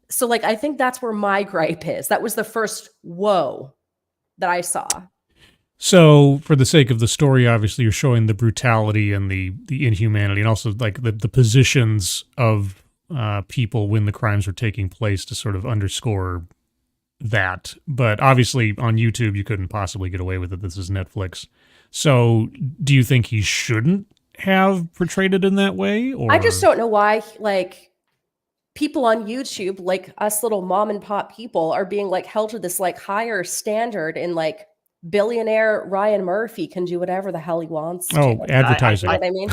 So like, I think that's where my gripe is. That was the first whoa that I saw. So, for the sake of the story, obviously, you're showing the brutality and the inhumanity, and also like the positions of people when the crimes were taking place to sort of underscore that. But obviously, on YouTube, you couldn't possibly get away with it. This is Netflix. So, do you think he shouldn't have portrayed it in that way? Or I just don't know why, like, people on YouTube, like us little mom and pop people, are being like held to this like higher standard, and like billionaire Ryan Murphy can do whatever the hell he wants to. Advertising. I mean,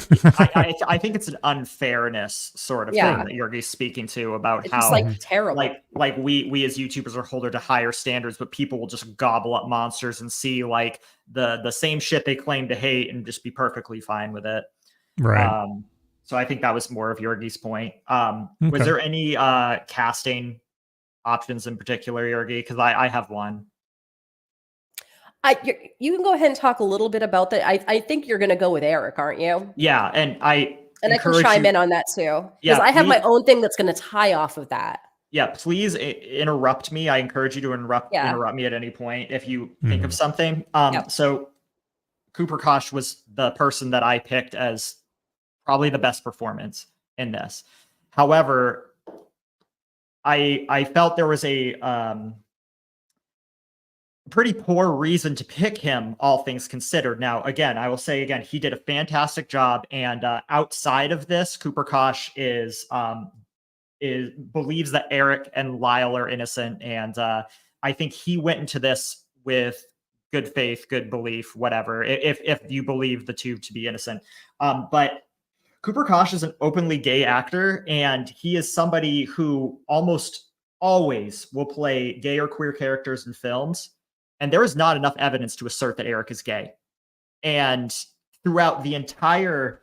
I think it's an unfairness sort of thing that Yergi's speaking to about it's how just, like, terrible. Like we as YouTubers are held to higher standards, but people will just gobble up monsters and see like the same shit they claim to hate and just be perfectly fine with it. Right. So I think that was more of Yergi's point. Was there any casting options in particular, Yergi? Because I have one. You can go ahead and talk a little bit about that. I think you're going to go with Eric, aren't you? Yeah, and I can chime in on that too, because I have my own thing that's going to tie off of that. Yeah, please interrupt me. I encourage you to interrupt me at any point if you think of something. So Cooper Kosh was the person that I picked as probably the best performance in this. However, I felt there was a pretty poor reason to pick him, all things considered. Now, again, I will say again, he did a fantastic job. And outside of this, Cooper Kosh is believes that Eric and Lyle are innocent, and I think he went into this with good faith, good belief, whatever. If you believe the two to be innocent, but Cooper Kosh is an openly gay actor, and he is somebody who almost always will play gay or queer characters in films, and there is not enough evidence to assert that Eric is gay. And throughout the entire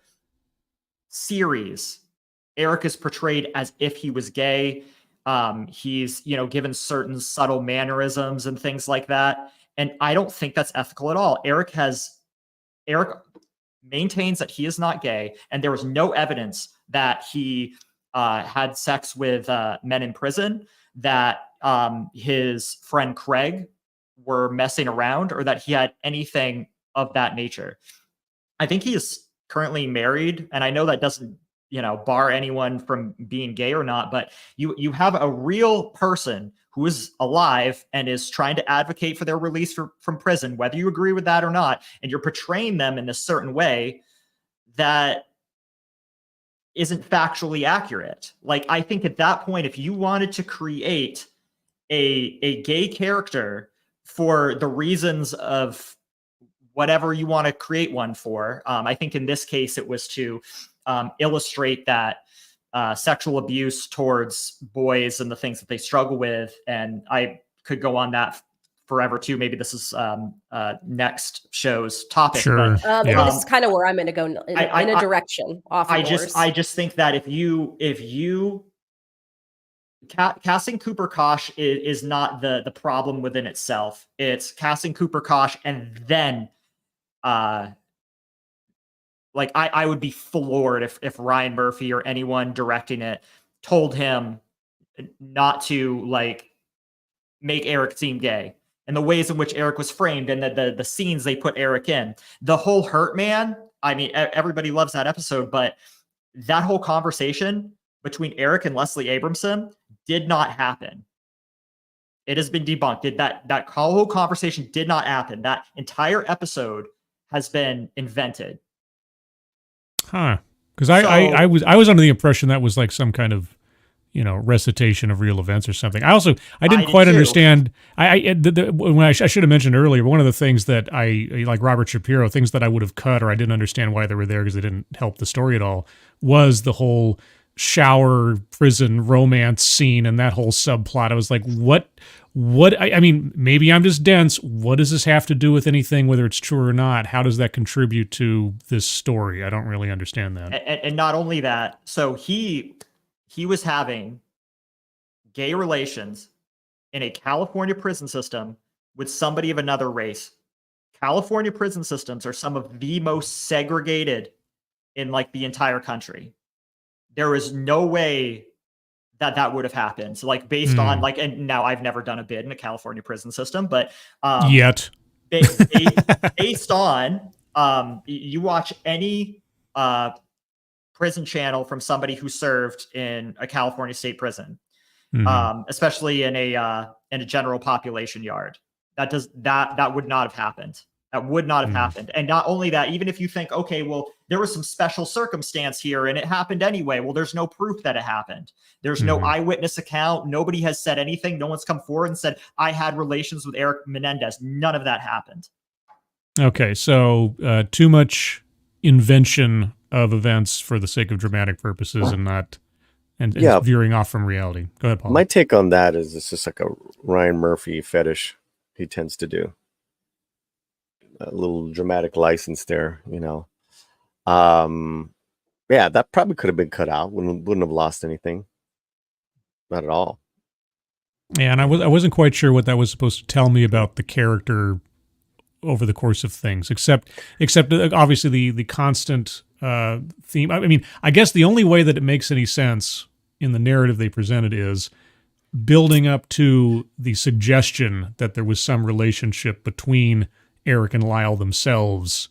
series, Eric is portrayed as if he was gay. He's, given certain subtle mannerisms and things like that. And I don't think that's ethical at all. Eric maintains that he is not gay, and there was no evidence that he had sex with men in prison, that his friend Craig were messing around, or that he had anything of that nature. I think he is currently married, and I know that doesn't bar anyone from being gay or not, but you have a real person who is alive and is trying to advocate for their release from prison, whether you agree with that or not, and you're portraying them in a certain way that isn't factually accurate. Like, I think at that point, if you wanted to create a gay character for the reasons of whatever you want to create one for, I think in this case it was to illustrate that sexual abuse towards boys and the things that they struggle with. And I could go on that forever too. Maybe this is next show's topic. Sure. But, this is kind of where I'm going to go in a direction off. I just think that if you casting Cooper Kosh is not the problem within itself. It's casting Cooper Kosh and then I would be floored if Ryan Murphy or anyone directing it told him not to make Eric seem gay, and the ways in which Eric was framed and the scenes they put Eric in. The whole Hurt Man, I mean, everybody loves that episode, but that whole conversation between Eric and Leslie Abramson did not happen. It has been debunked. That whole conversation did not happen. That entire episode has been invented. Huh. Because I was under the impression that was like some kind of, recitation of real events or something. I didn't quite understand. I should have mentioned earlier, one of the things that I, like Robert Shapiro, things that I would have cut or I didn't understand why they were there because they didn't help the story at all, was the whole shower prison romance scene and that whole subplot. I was like, what, I mean, maybe I'm just dense. What does this have to do with anything, whether it's true or not? How does that contribute to this story? I don't really understand that. And not only that, so he was having gay relations in a California prison system with somebody of another race. California prison systems are some of the most segregated in the entire country. There is no way that would have happened. So based on and now I've never done a bid in a California prison system, but yet based on you watch any prison channel from somebody who served in a California state prison, especially in a general population yard, that would not have happened. That would not have happened. And not only that, even if you think, okay, well, there was some special circumstance here and it happened anyway. Well, there's no proof that it happened. There's no eyewitness account. Nobody has said anything. No one's come forward and said, I had relations with Eric Menendez. None of that happened. Okay, so too much invention of events for the sake of dramatic purposes and not and veering off from reality. Go ahead, Paul. My take on that is it's just like a Ryan Murphy fetish he tends to do. A little dramatic license there, that probably could have been cut out. Wouldn't have lost anything. Not at all. Yeah, and I wasn't quite sure what that was supposed to tell me about the character over the course of things, except obviously the constant theme. I mean, I guess the only way that it makes any sense in the narrative they presented is building up to the suggestion that there was some relationship between Eric and Lyle themselves,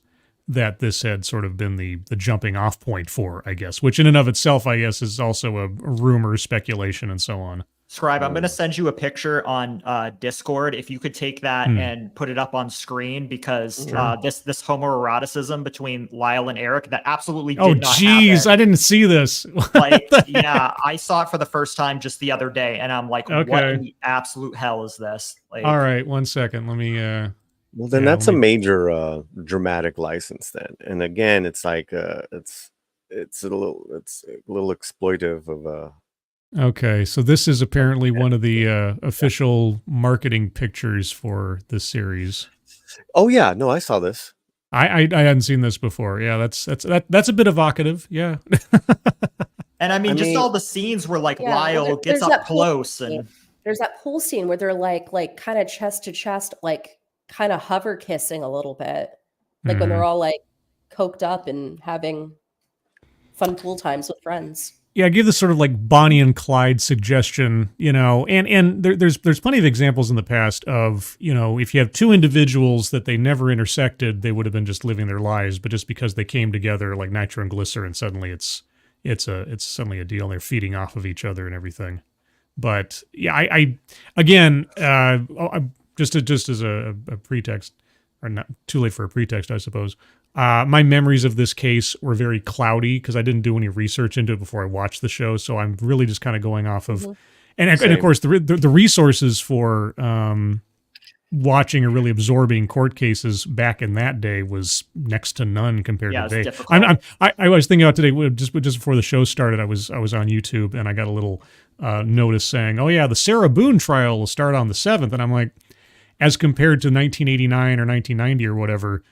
that this had sort of been the jumping off point for, I guess, which in and of itself, I guess, is also a rumor, speculation, and so on. Scribe, I'm going to send you a picture on Discord. If you could take that and put it up on screen, because this homoeroticism between Lyle and Eric, that absolutely did not happen. I didn't see this. Like, yeah, I saw it for the first time just the other day, and I'm like, what in the absolute hell is this? Like, all right, 1 second. Let me. Well, then that's a major dramatic license then. And again, it's like it's a little exploitive of Okay, so this is apparently one of the official marketing pictures for this series. Oh yeah, no, I saw this. I hadn't seen this before. Yeah, that's a bit evocative. Yeah. And I mean, all the scenes where like Lyle gets up close and there's that pool scene where they're like kind of chest to chest, like kind of hover kissing a little bit, like when they're all like coked up and having fun pool times with friends. Yeah, I give this sort of like Bonnie and Clyde suggestion, and there's plenty of examples in the past of, if you have two individuals that they never intersected, they would have been just living their lives, but just because they came together like nitro and glycerin, suddenly it's suddenly a deal, and they're feeding off of each other and everything. But yeah, I again, just as a pretext, or not too late for a pretext, I suppose. My memories of this case were very cloudy because I didn't do any research into it before I watched the show. So I'm really just kind of going off of, and of course the resources for watching or really absorbing court cases back in that day was next to none compared to today. I was thinking about today, just before the show started, I was on YouTube and I got a little notice saying, oh yeah, the Sarah Boone trial will start on the 7th. And I'm like, as compared to 1989 or 1990 or whatever,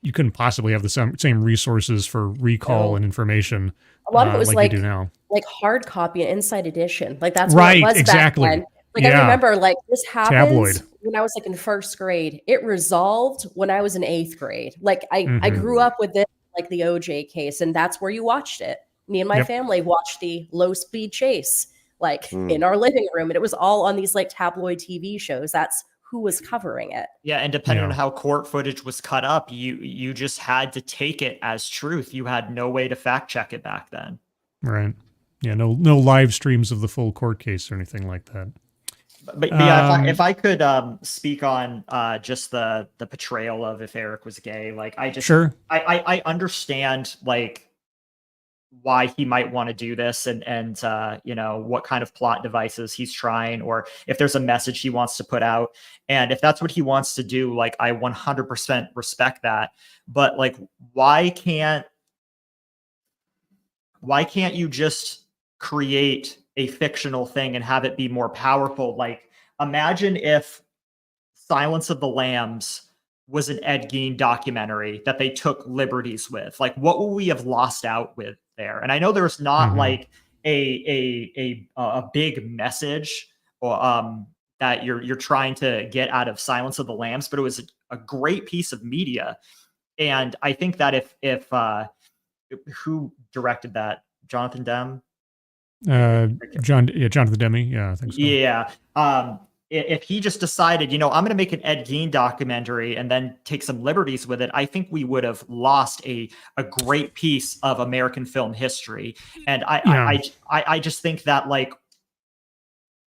you couldn't possibly have the same resources for recall and information. A lot of it was like you do now. Like hard copy and inside edition. Like that's right, what it was exactly. back then. Like I remember like this happened Tabloid. when I was like in 1st grade. It resolved when I was in 8th grade. Like I grew up with this, like the OJ case, and that's where you watched it. Me and my family watched the Low Speed Chase, like in our living room. And it was all on these like tabloid TV shows. That's who was covering it. Yeah, and depending on how court footage was cut up, you just had to take it as truth. You had no way to fact check it back then. Right. Yeah, no live streams of the full court case or anything like that. But yeah, if I could speak on just the portrayal of if Eric was gay, like I understand like why he might want to do this and what kind of plot devices he's trying, or if there's a message he wants to put out. And if that's what he wants to do, like I 100% respect that. But like, why can't you just create a fictional thing and have it be more powerful? Like, imagine if Silence of the Lambs was an Ed Gein documentary that they took liberties with. Like, what would we have lost out with there? And I know there's not like a big message or that you're trying to get out of Silence of the Lambs, but it was a great piece of media. And I think that if who directed that? Jonathan Demme? Jonathan Demme. Yeah, I think so. Yeah. If he just decided, I'm going to make an Ed Gein documentary and then take some liberties with it, I think we would have lost a great piece of American film history. And I just think that like,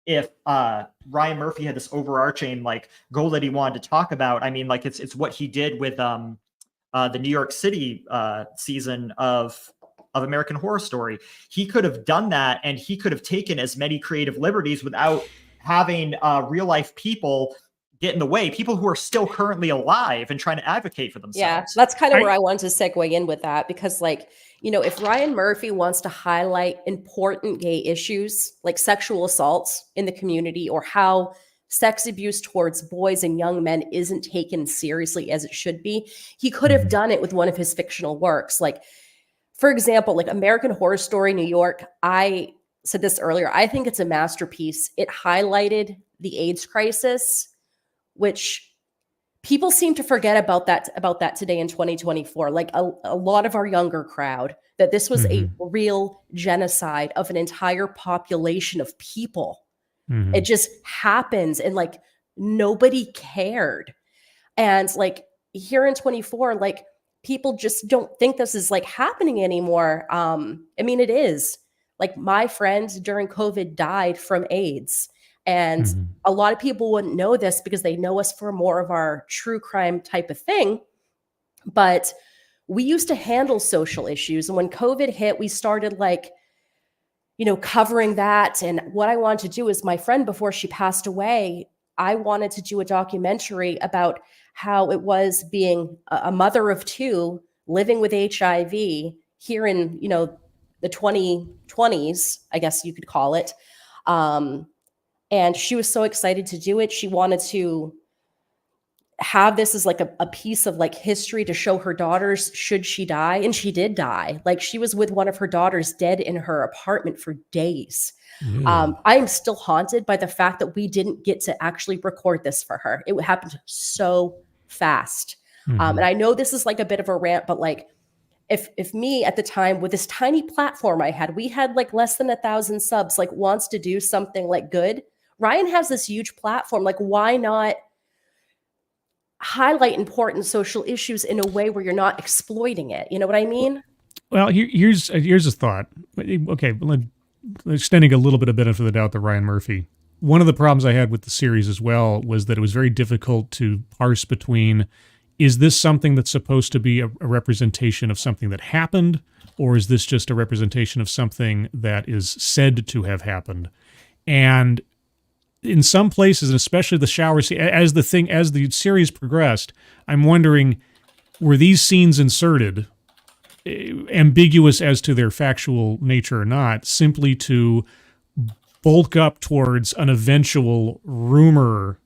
if Ryan Murphy had this overarching like goal that he wanted to talk about, I mean, like it's what he did with the New York City season of American Horror Story. He could have done that, and he could have taken as many creative liberties without having real life people get in the way, people who are still currently alive and trying to advocate for themselves. Yeah, so that's kind of where I wanted to segue in with that, because like, if Ryan Murphy wants to highlight important gay issues like sexual assaults in the community, or how sex abuse towards boys and young men isn't taken seriously as it should be, he could have done it with one of his fictional works. Like, for example, like American Horror Story New York, I said this earlier, I think it's a masterpiece. It highlighted the AIDS crisis, which people seem to forget about that today in 2024. Like a lot of our younger crowd, that this was a real genocide of an entire population of people. It just happens, and like nobody cared. And like here in 24, like people just don't think this is like happening anymore. I mean, it is. Like my friend during COVID died from AIDS. And a lot of people wouldn't know this because they know us for more of our true crime type of thing. But we used to handle social issues. And when COVID hit, we started like, covering that. And what I wanted to do is my friend, before she passed away, I wanted to do a documentary about how it was being a mother of two living with HIV here in, the 2020s, I guess you could call it. And she was so excited to do it. She wanted to have this as like a piece of like history to show her daughters should she die. And she did die. Like she was with one of her daughters dead in her apartment for days. I am still haunted by the fact that we didn't get to actually record this for her. It happened so fast. And I know this is like a bit of a rant, but like if me at the time with this tiny platform I had, we had like less than 1,000 subs, like wants to do something like good. Ryan has this huge platform. Like, why not highlight important social issues in a way where you're not exploiting it? You know what I mean? Well, here's a thought. Okay, extending a little bit of benefit of the doubt to Ryan Murphy. One of the problems I had with the series as well was that it was very difficult to parse between, is this something that's supposed to be a representation of something that happened, or is this just a representation of something that is said to have happened? And in some places, and especially the shower scene, as the series progressed, I'm wondering, were these scenes inserted, ambiguous as to their factual nature or not, simply to bulk up towards an eventual rumor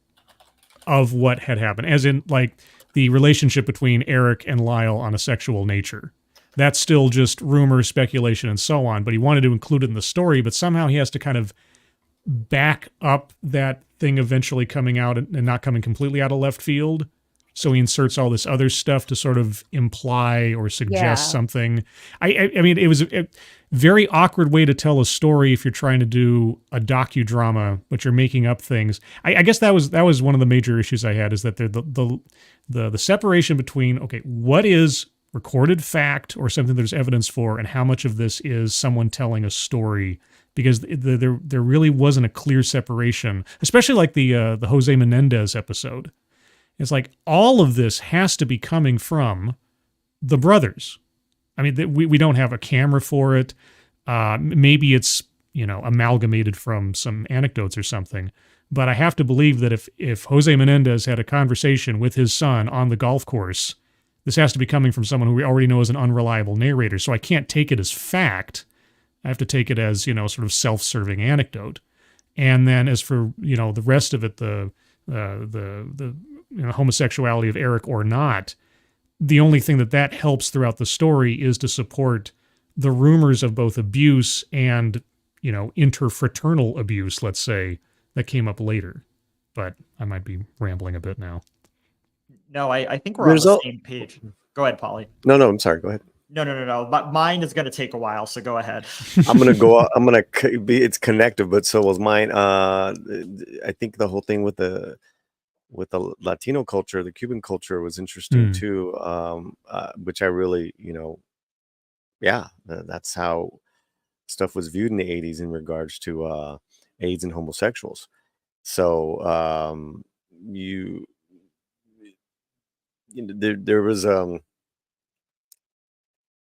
of what had happened, as in like the relationship between Eric and Lyle on a sexual nature? That's still just rumor, speculation, and so on, but he wanted to include it in the story, but somehow he has to kind of back up that thing eventually coming out and not coming completely out of left field. So he inserts all this other stuff to sort of imply or suggest something. I mean, it was a very awkward way to tell a story if you're trying to do a docu-drama, but you're making up things. I guess that was one of the major issues I had, is that the separation between, okay, what is recorded fact or something there's evidence for, and how much of this is someone telling a story, because there really wasn't a clear separation, especially like the Jose Menendez episode. It's like all of this has to be coming from the brothers. I mean, we don't have a camera for it. Maybe it's, amalgamated from some anecdotes or something. But I have to believe that if Jose Menendez had a conversation with his son on the golf course, this has to be coming from someone who we already know is an unreliable narrator. So I can't take it as fact. I have to take it as, sort of self-serving anecdote. And then as for, the rest of it, the homosexuality of Eric or not, the only thing that helps throughout the story is to support the rumors of both abuse and, interfraternal abuse, let's say, that came up later. But I might be rambling a bit now. No, I think we're on the same page. Go ahead, Polly. No, I'm sorry. Go ahead. No. But mine is going to take a while, so go ahead. It's connected, but so was mine. I think the whole thing with the Latino culture, the Cuban culture, was interesting too, which I really, that's how stuff was viewed in the 80s in regards to AIDS and homosexuals. So there was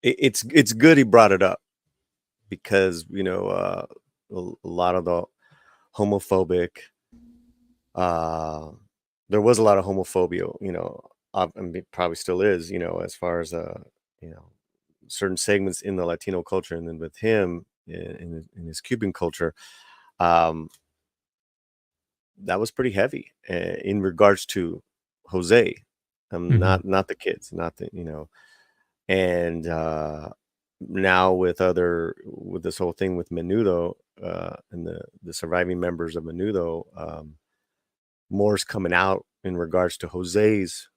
it's good he brought it up, because a lot of the homophobic, there was a lot of homophobia, and probably still is, as far as certain segments in the Latino culture, and then with him in his Cuban culture, that was pretty heavy in regards to Jose, not the kids, not the and now with this whole thing with Menudo and the surviving members of Menudo, more's coming out in regards to Jose's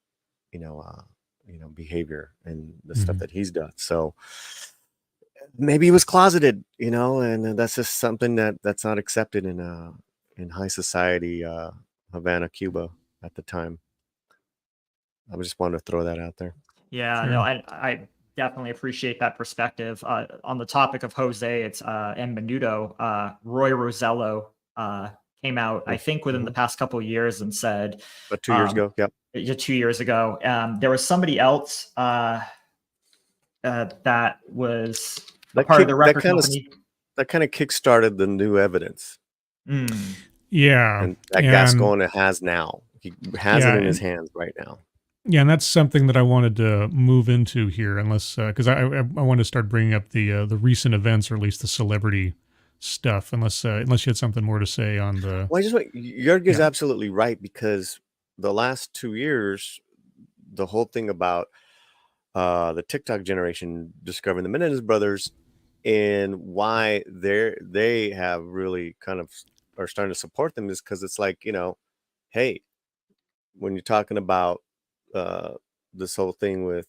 behavior and the stuff that he's done. So maybe he was closeted, and that's just something that's not accepted in high society, Havana, Cuba at the time. I just wanted to throw that out there. Yeah, Sure. no, I definitely appreciate that perspective. On the topic of Jose, it's and Menudo, Roy Rosello came out, I think, within the past couple of years and said, but 2 years ago, yep. 2 years ago, there was somebody else that was a part of the record company. That kind of kickstarted the new evidence. Yeah. And that Gascon has now. He has it in his hands right now. Yeah, and that's something that I wanted to move into here, unless because I want to start bringing up the recent events, or at least the celebrity stuff, unless you had something more to say on the. Well, Jörg is absolutely right, because the last 2 years, the whole thing about the TikTok generation discovering the Menendez brothers and why they have really kind of are starting to support them is because it's like, hey, when you're talking about this whole thing with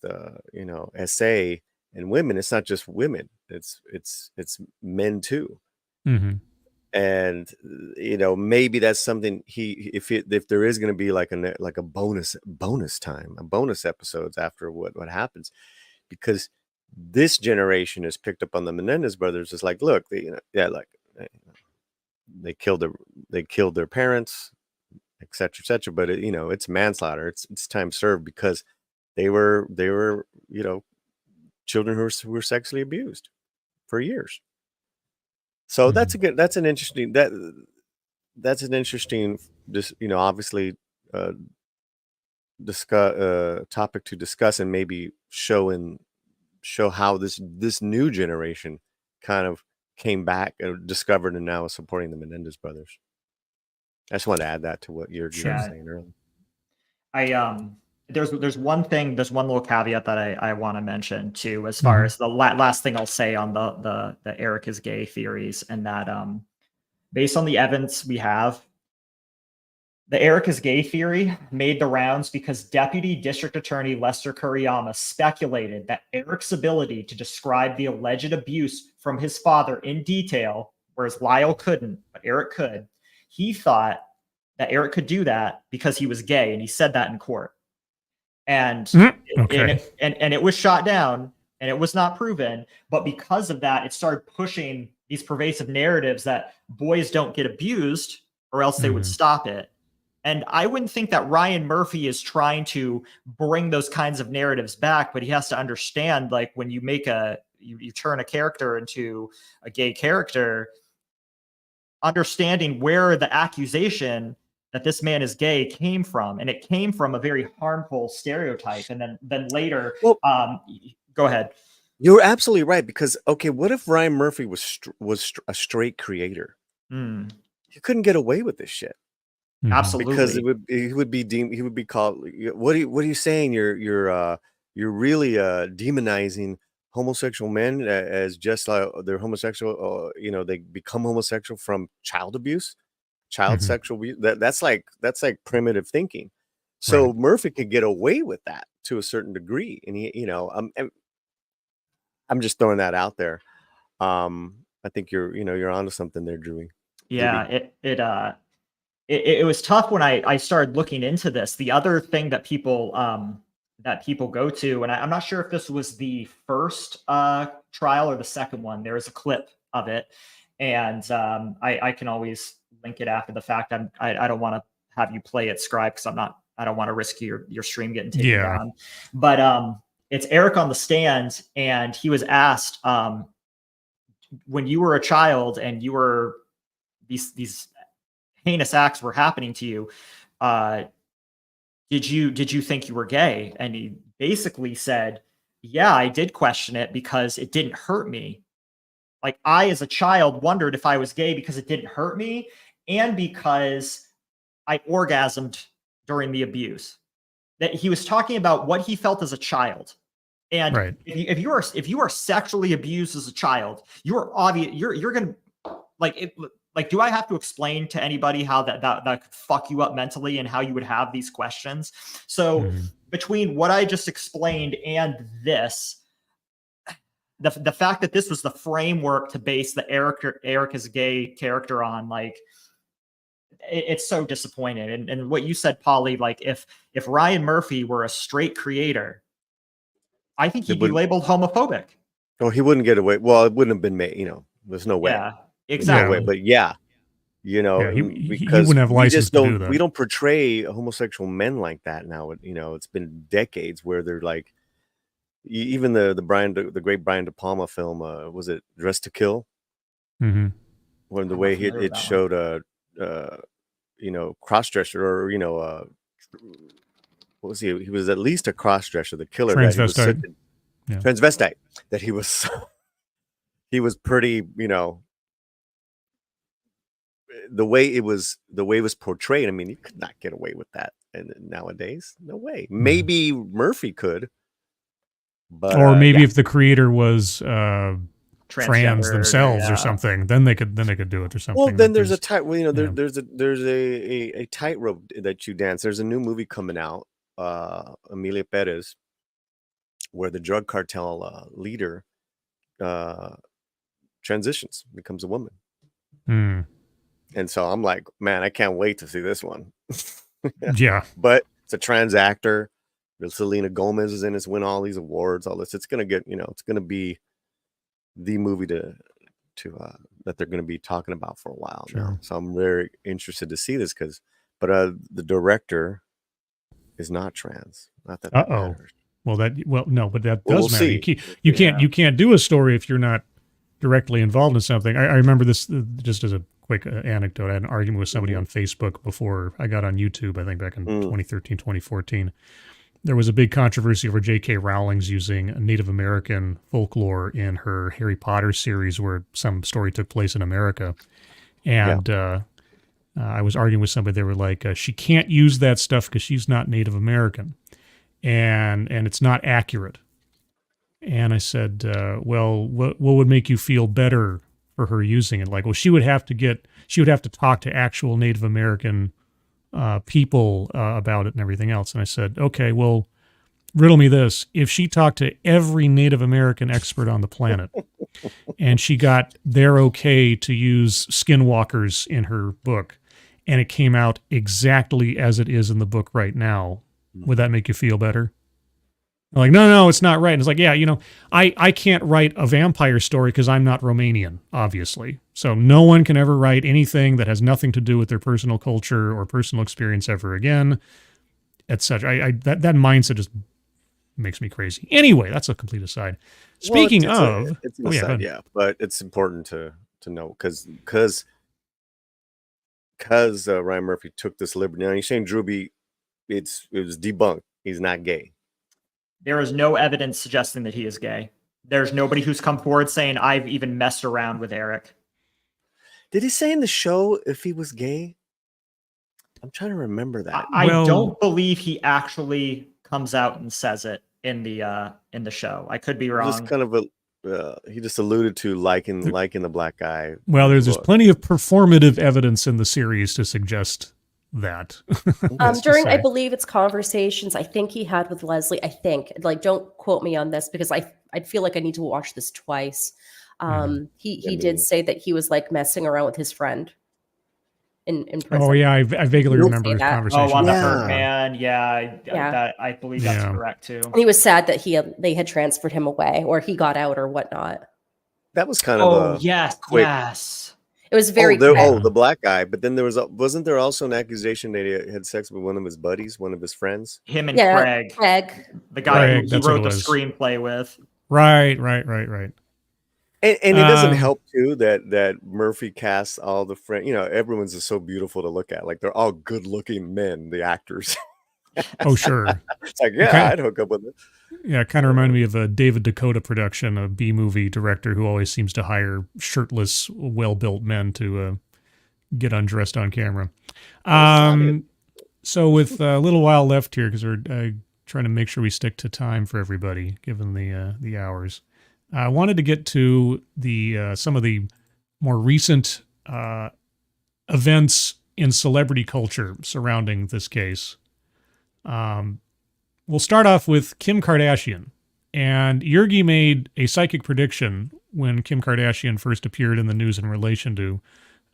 SA and women, it's not just women, it's men too. And maybe that's something if there is going to be like a bonus episodes after what happens, because this generation has picked up on the Menendez brothers. It's like, look, they killed their parents, etc., but it's manslaughter. It's time served, because they were children who were sexually abused for years. So that's an interesting obviously topic to discuss, and maybe show how this new generation kind of came back and discovered and now is supporting the Menendez brothers. I just want to add that to what you're saying earlier. There's one little caveat that I want to mention too, as far as the last thing I'll say on the Eric is gay theories, and that based on the evidence we have, the Eric is gay theory made the rounds because Deputy District Attorney Lester Kuriyama speculated that Eric's ability to describe the alleged abuse from his father in detail, whereas Lyle couldn't, but Eric could. He thought that Eric could do that because he was gay, and he said that in court. And it was shot down, and it was not proven. But because of that, it started pushing these pervasive narratives that boys don't get abused, or else they would stop it. And I wouldn't think that Ryan Murphy is trying to bring those kinds of narratives back, but he has to understand, like, when you make you turn a character into a gay character, understanding where the accusation that this man is gay came from, and it came from a very harmful stereotype. And then later, go ahead. You're absolutely right, because what if Ryan Murphy was a straight creator? You couldn't get away with this shit. Absolutely, because he would be called. What are you saying? You're really demonizing homosexual men as just like they're homosexual. They become homosexual from child abuse, sexual abuse. That's like primitive thinking. So Murphy could get away with that to a certain degree, and I'm just throwing that out there. I think you're onto something there, Drewy. Yeah, it was tough when I started looking into this. The other thing that people go to, and I'm not sure if this was the first trial or the second one. There is a clip of it, and I can always link it after the fact. I don't want to have you play it, Scribe, because I don't want to risk your stream getting taken down. But it's Eric on the stand, and he was asked, when you were a child and you were these heinous acts were happening to you, did you think you were gay? And he basically said, yeah, I did question it because it didn't hurt me. Like, I as a child wondered if I was gay because it didn't hurt me, and because I orgasmed during the abuse. That he was talking about what he felt as a child. And if you are sexually abused as a child, you're gonna like, do I have to explain to anybody how that could fuck you up mentally and how you would have these questions? So between what I just explained and this, the fact that this was the framework to base the Eric is gay character on, like, it's so disappointing. And what you said, Polly, like, if Ryan Murphy were a straight creator, I think he'd It be would, labeled homophobic. or he wouldn't get away. Well, it wouldn't have been made. There's no way. Yeah, There's no way. exactly. But yeah, He because wouldn't have we license just to do don't we that. don't portray homosexual men like that now. It's been decades where they're like, even the great Brian De Palma film, was it Dress to Kill? Mm-hmm. When the I'm way not familiar with it that showed cross-dresser, or what was he? He was at least a cross-dresser, the killer, that he was Transvestite. Yeah. transvestite, that he was he was pretty, the way it was portrayed. I mean, you could not get away with that, and nowadays, no way. Maybe Murphy could, but or maybe yeah. if the creator was trans Transgendered, themselves yeah. or something, then they could do it or something. Well, then But there's a tight. Well, there's a tightrope that you dance. There's a new movie coming out, Emilia Perez, where the drug cartel leader transitions, becomes a woman. And so I'm like, man, I can't wait to see this one. Yeah. But it's a trans actor. Selena Gomez is in it, win all these awards, all this. It's gonna get, it's gonna be the movie to that they're gonna be talking about for a while now. So I'm very interested to see this but the director is not trans. Not that that matters. No, but that Well, does we'll matter. see. You can't do a story if you're not directly involved in something. I remember this just as a quick anecdote. I had an argument with somebody on Facebook before I got on YouTube, I think back in 2013, 2014. There was a big controversy over J.K. Rowling's using Native American folklore in her Harry Potter series where some story took place in America. And I was arguing with somebody. They were like, she can't use that stuff because she's not Native American. And it's not accurate. And I said, well, what would make you feel better for her using it? Like, well, she would have to talk to actual Native American people about it and everything else. And I said, okay, well, riddle me this. If she talked to every Native American expert on the planet and she got their okay to use skinwalkers in her book, and it came out exactly as it is in the book right now, would that make you feel better? I'm like, no, it's not right. And it's like, yeah, I can't write a vampire story because I'm not Romanian, obviously. So no one can ever write anything that has nothing to do with their personal culture or personal experience ever again, etc. That mindset just makes me crazy. Anyway, that's a complete aside. Speaking of, it's an aside, yeah, but it's important to know because Ryan Murphy took this liberty. Now you're saying Drewby, it was debunked. He's not gay. There is no evidence suggesting that he is gay. There's nobody who's come forward saying I've even messed around with Eric. Did he say in the show if he was gay? I'm trying to remember that. I don't believe he actually comes out and says it in the show. I could be wrong. Just kind of he just alluded to liking the black guy. Well, there's plenty of performative evidence in the series to suggest that. During, I believe it's conversations I think he had with Leslie. I think, like, don't quote me on this because I'd feel like I need to watch this twice. He did say that he was like messing around with his friend in prison. Oh yeah, I vaguely remember his conversation. Oh, on the hurt man, I believe that's correct too. And he was sad that they had transferred him away, or he got out, or whatnot. That was kind of yes. It was very the black guy, but then wasn't there also an accusation that he had sex with one of his buddies, one of his friends? Him and Craig, the guy who he wrote the screenplay with. Right. And it doesn't help too that Murphy casts all the friends. Everyone's just so beautiful to look at. Like they're all good-looking men, the actors. Oh sure. It's like I'd hook up with it. Yeah, it kind of reminded me of a David Dakota production, a B-movie director who always seems to hire shirtless, well-built men to get undressed on camera. So with a little while left here, because we're trying to make sure we stick to time for everybody, given the hours, I wanted to get to some of the more recent events in celebrity culture surrounding this case. We'll start off with Kim Kardashian. And Yergi made a psychic prediction when Kim Kardashian first appeared in the news in relation to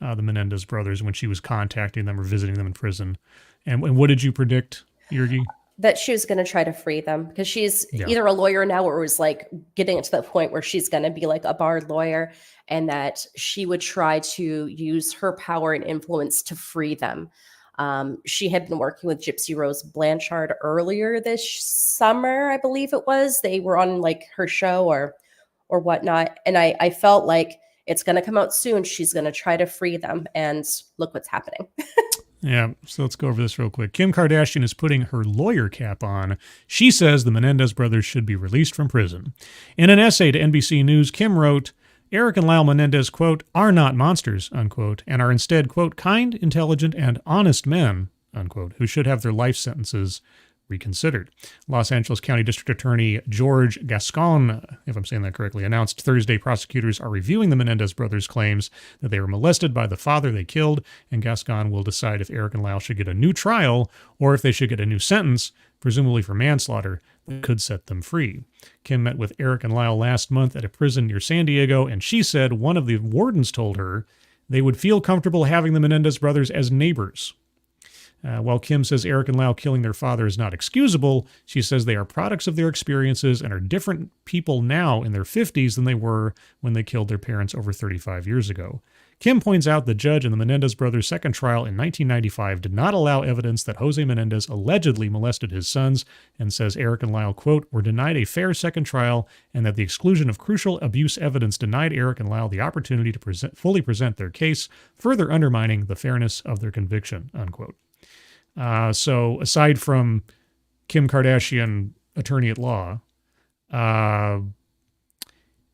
the Menendez brothers when she was contacting them or visiting them in prison. And what did you predict, Yergi? that she was going to try to free them because she's either a lawyer now or was like getting it to the point where she's going to be like a barred lawyer, and that she would try to use her power and influence to free them. She had been working with Gypsy Rose Blanchard earlier this summer, I believe it was. They were on like her show or whatnot. And I felt like it's going to come out soon. She's going to try to free them. And look what's happening. Yeah, so let's go over this real quick. Kim Kardashian is putting her lawyer cap on. She says the Menendez brothers should be released from prison. In an essay to NBC News, Kim wrote, Eric and Lyle Menendez, quote, are not monsters, unquote, and are instead, quote, kind, intelligent, and honest men, unquote, who should have their life sentences reconsidered. Los Angeles County District Attorney George Gascon, if I'm saying that correctly, announced Thursday prosecutors are reviewing the Menendez brothers' claims that they were molested by the father they killed, and Gascon will decide if Eric and Lyle should get a new trial or if they should get a new sentence, presumably for manslaughter, that could set them free. Kim met with Eric and Lyle last month at a prison near San Diego, and she said one of the wardens told her they would feel comfortable having the Menendez brothers as neighbors. While Kim says Eric and Lyle killing their father is not excusable, she says they are products of their experiences and are different people now in their 50s than they were when they killed their parents over 35 years ago. Kim points out the judge in the Menendez brothers' second trial in 1995 did not allow evidence that Jose Menendez allegedly molested his sons, and says Eric and Lyle, quote, were denied a fair second trial, and that the exclusion of crucial abuse evidence denied Eric and Lyle the opportunity to fully present their case, further undermining the fairness of their conviction, unquote. So aside from Kim Kardashian, attorney at law,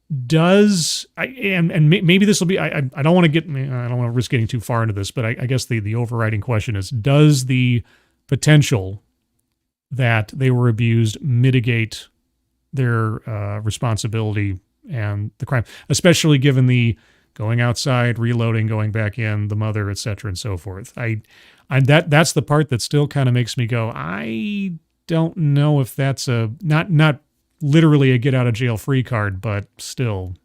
maybe this will be, I don't want to risk getting too far into this, but I guess the overriding question is, does the potential that they were abused mitigate their responsibility and the crime, especially given the going outside, reloading, going back in, the mother, et cetera, and so forth? That's the part that still kind of makes me go, I don't know if that's not literally a get out of jail free card, but still.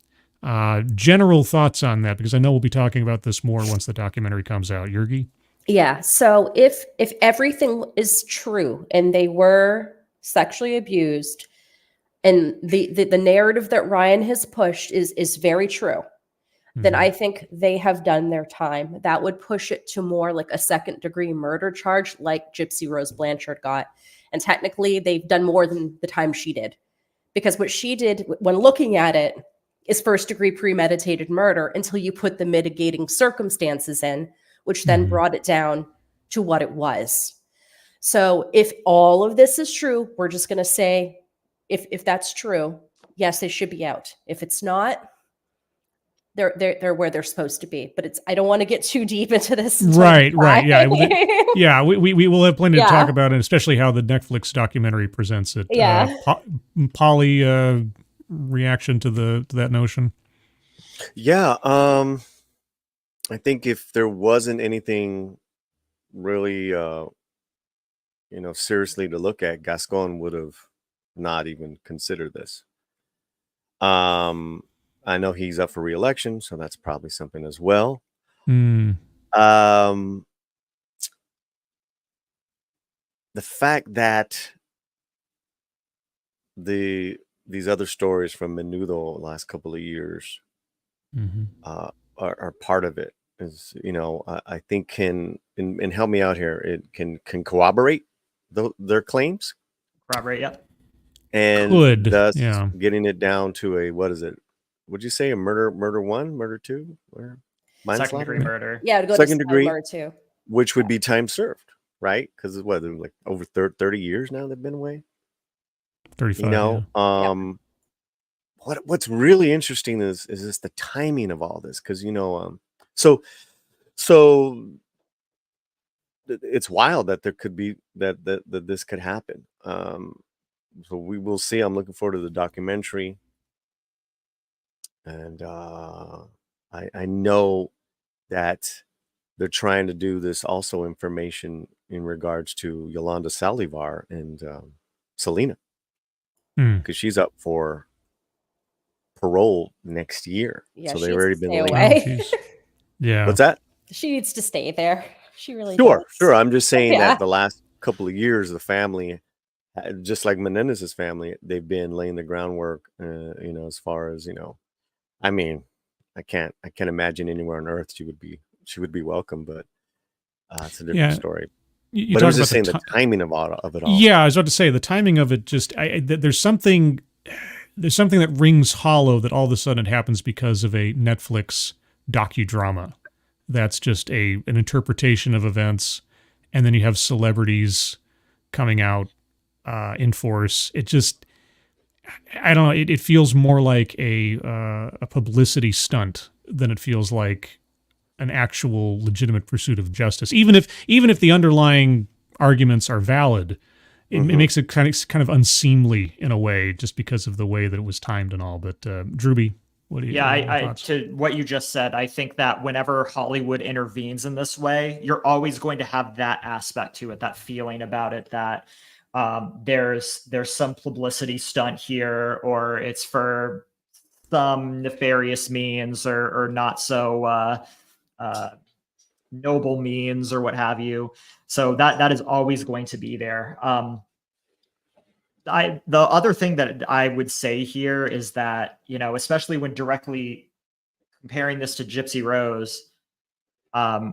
General thoughts on that, because I know we'll be talking about this more once the documentary comes out. Jurgi? Yeah. So if everything is true and they were sexually abused, and the narrative that Ryan has pushed is very true, then I think they have done their time. That would push it to more like a second-degree murder charge like Gypsy Rose Blanchard got. And technically, they've done more than the time she did. Because what she did when looking at it is first-degree premeditated murder until you put the mitigating circumstances in, which then brought it down to what it was. So if all of this is true, we're just going to say, if that's true, yes, they should be out. If it's not, they're where they're supposed to be. But I don't want to get too deep into this. Right. Yeah. Yeah. We will have plenty to talk about it, especially how the Netflix documentary presents it. Yeah. Polly, reaction to that notion. Yeah. I think if there wasn't anything really, seriously to look at, Gascon would have not even considered this. I know he's up for re-election, so that's probably something as well. The fact that these other stories from Menudo last couple of years are part of it. Is I think can help me out here. It can corroborate their claims. Corroborate, yeah. And thus getting it down to a, what is it? Would you say a murder one, murder two, or second degree murder? Yeah, go second degree murder too. Which would be time served, right? Because what, they're like over 30 years now they've been away. 35. What's really interesting is just the timing of all this, because so it's wild that there could be that this could happen. So we will see. I'm looking forward to the documentary. And I know that they're trying to do this also information in regards to Yolanda Salivar and Selena, because she's up for parole next year. Yeah, so they've already been away. Yeah. What's that? She needs to stay there. She really sure. does. I'm just saying that the last couple of years, the family just like Menendez's family, they've been laying the groundwork, as far as, I mean, I can't imagine anywhere on earth she would be welcome, but it's a different Yeah. story. You But I talk was about just saying the timing of it all. Yeah, I was about to say the timing of it. Just there's something that rings hollow that all of a sudden it happens because of a Netflix docudrama. That's just an interpretation of events, and then you have celebrities coming out in force. It just, I don't know. It feels more like a publicity stunt than it feels like an actual legitimate pursuit of justice. Even if the underlying arguments are valid, it makes it kind of unseemly in a way, just because of the way that it was timed and all. But Drewby, what do you? I to what you just said, I think that whenever Hollywood intervenes in this way, you're always going to have that aspect to it, that feeling about it, that there's some publicity stunt here, or it's for some nefarious means, or not so noble means, or what have you. So that is always going to be there. The other thing that I would say here is that, especially when directly comparing this to Gypsy Rose,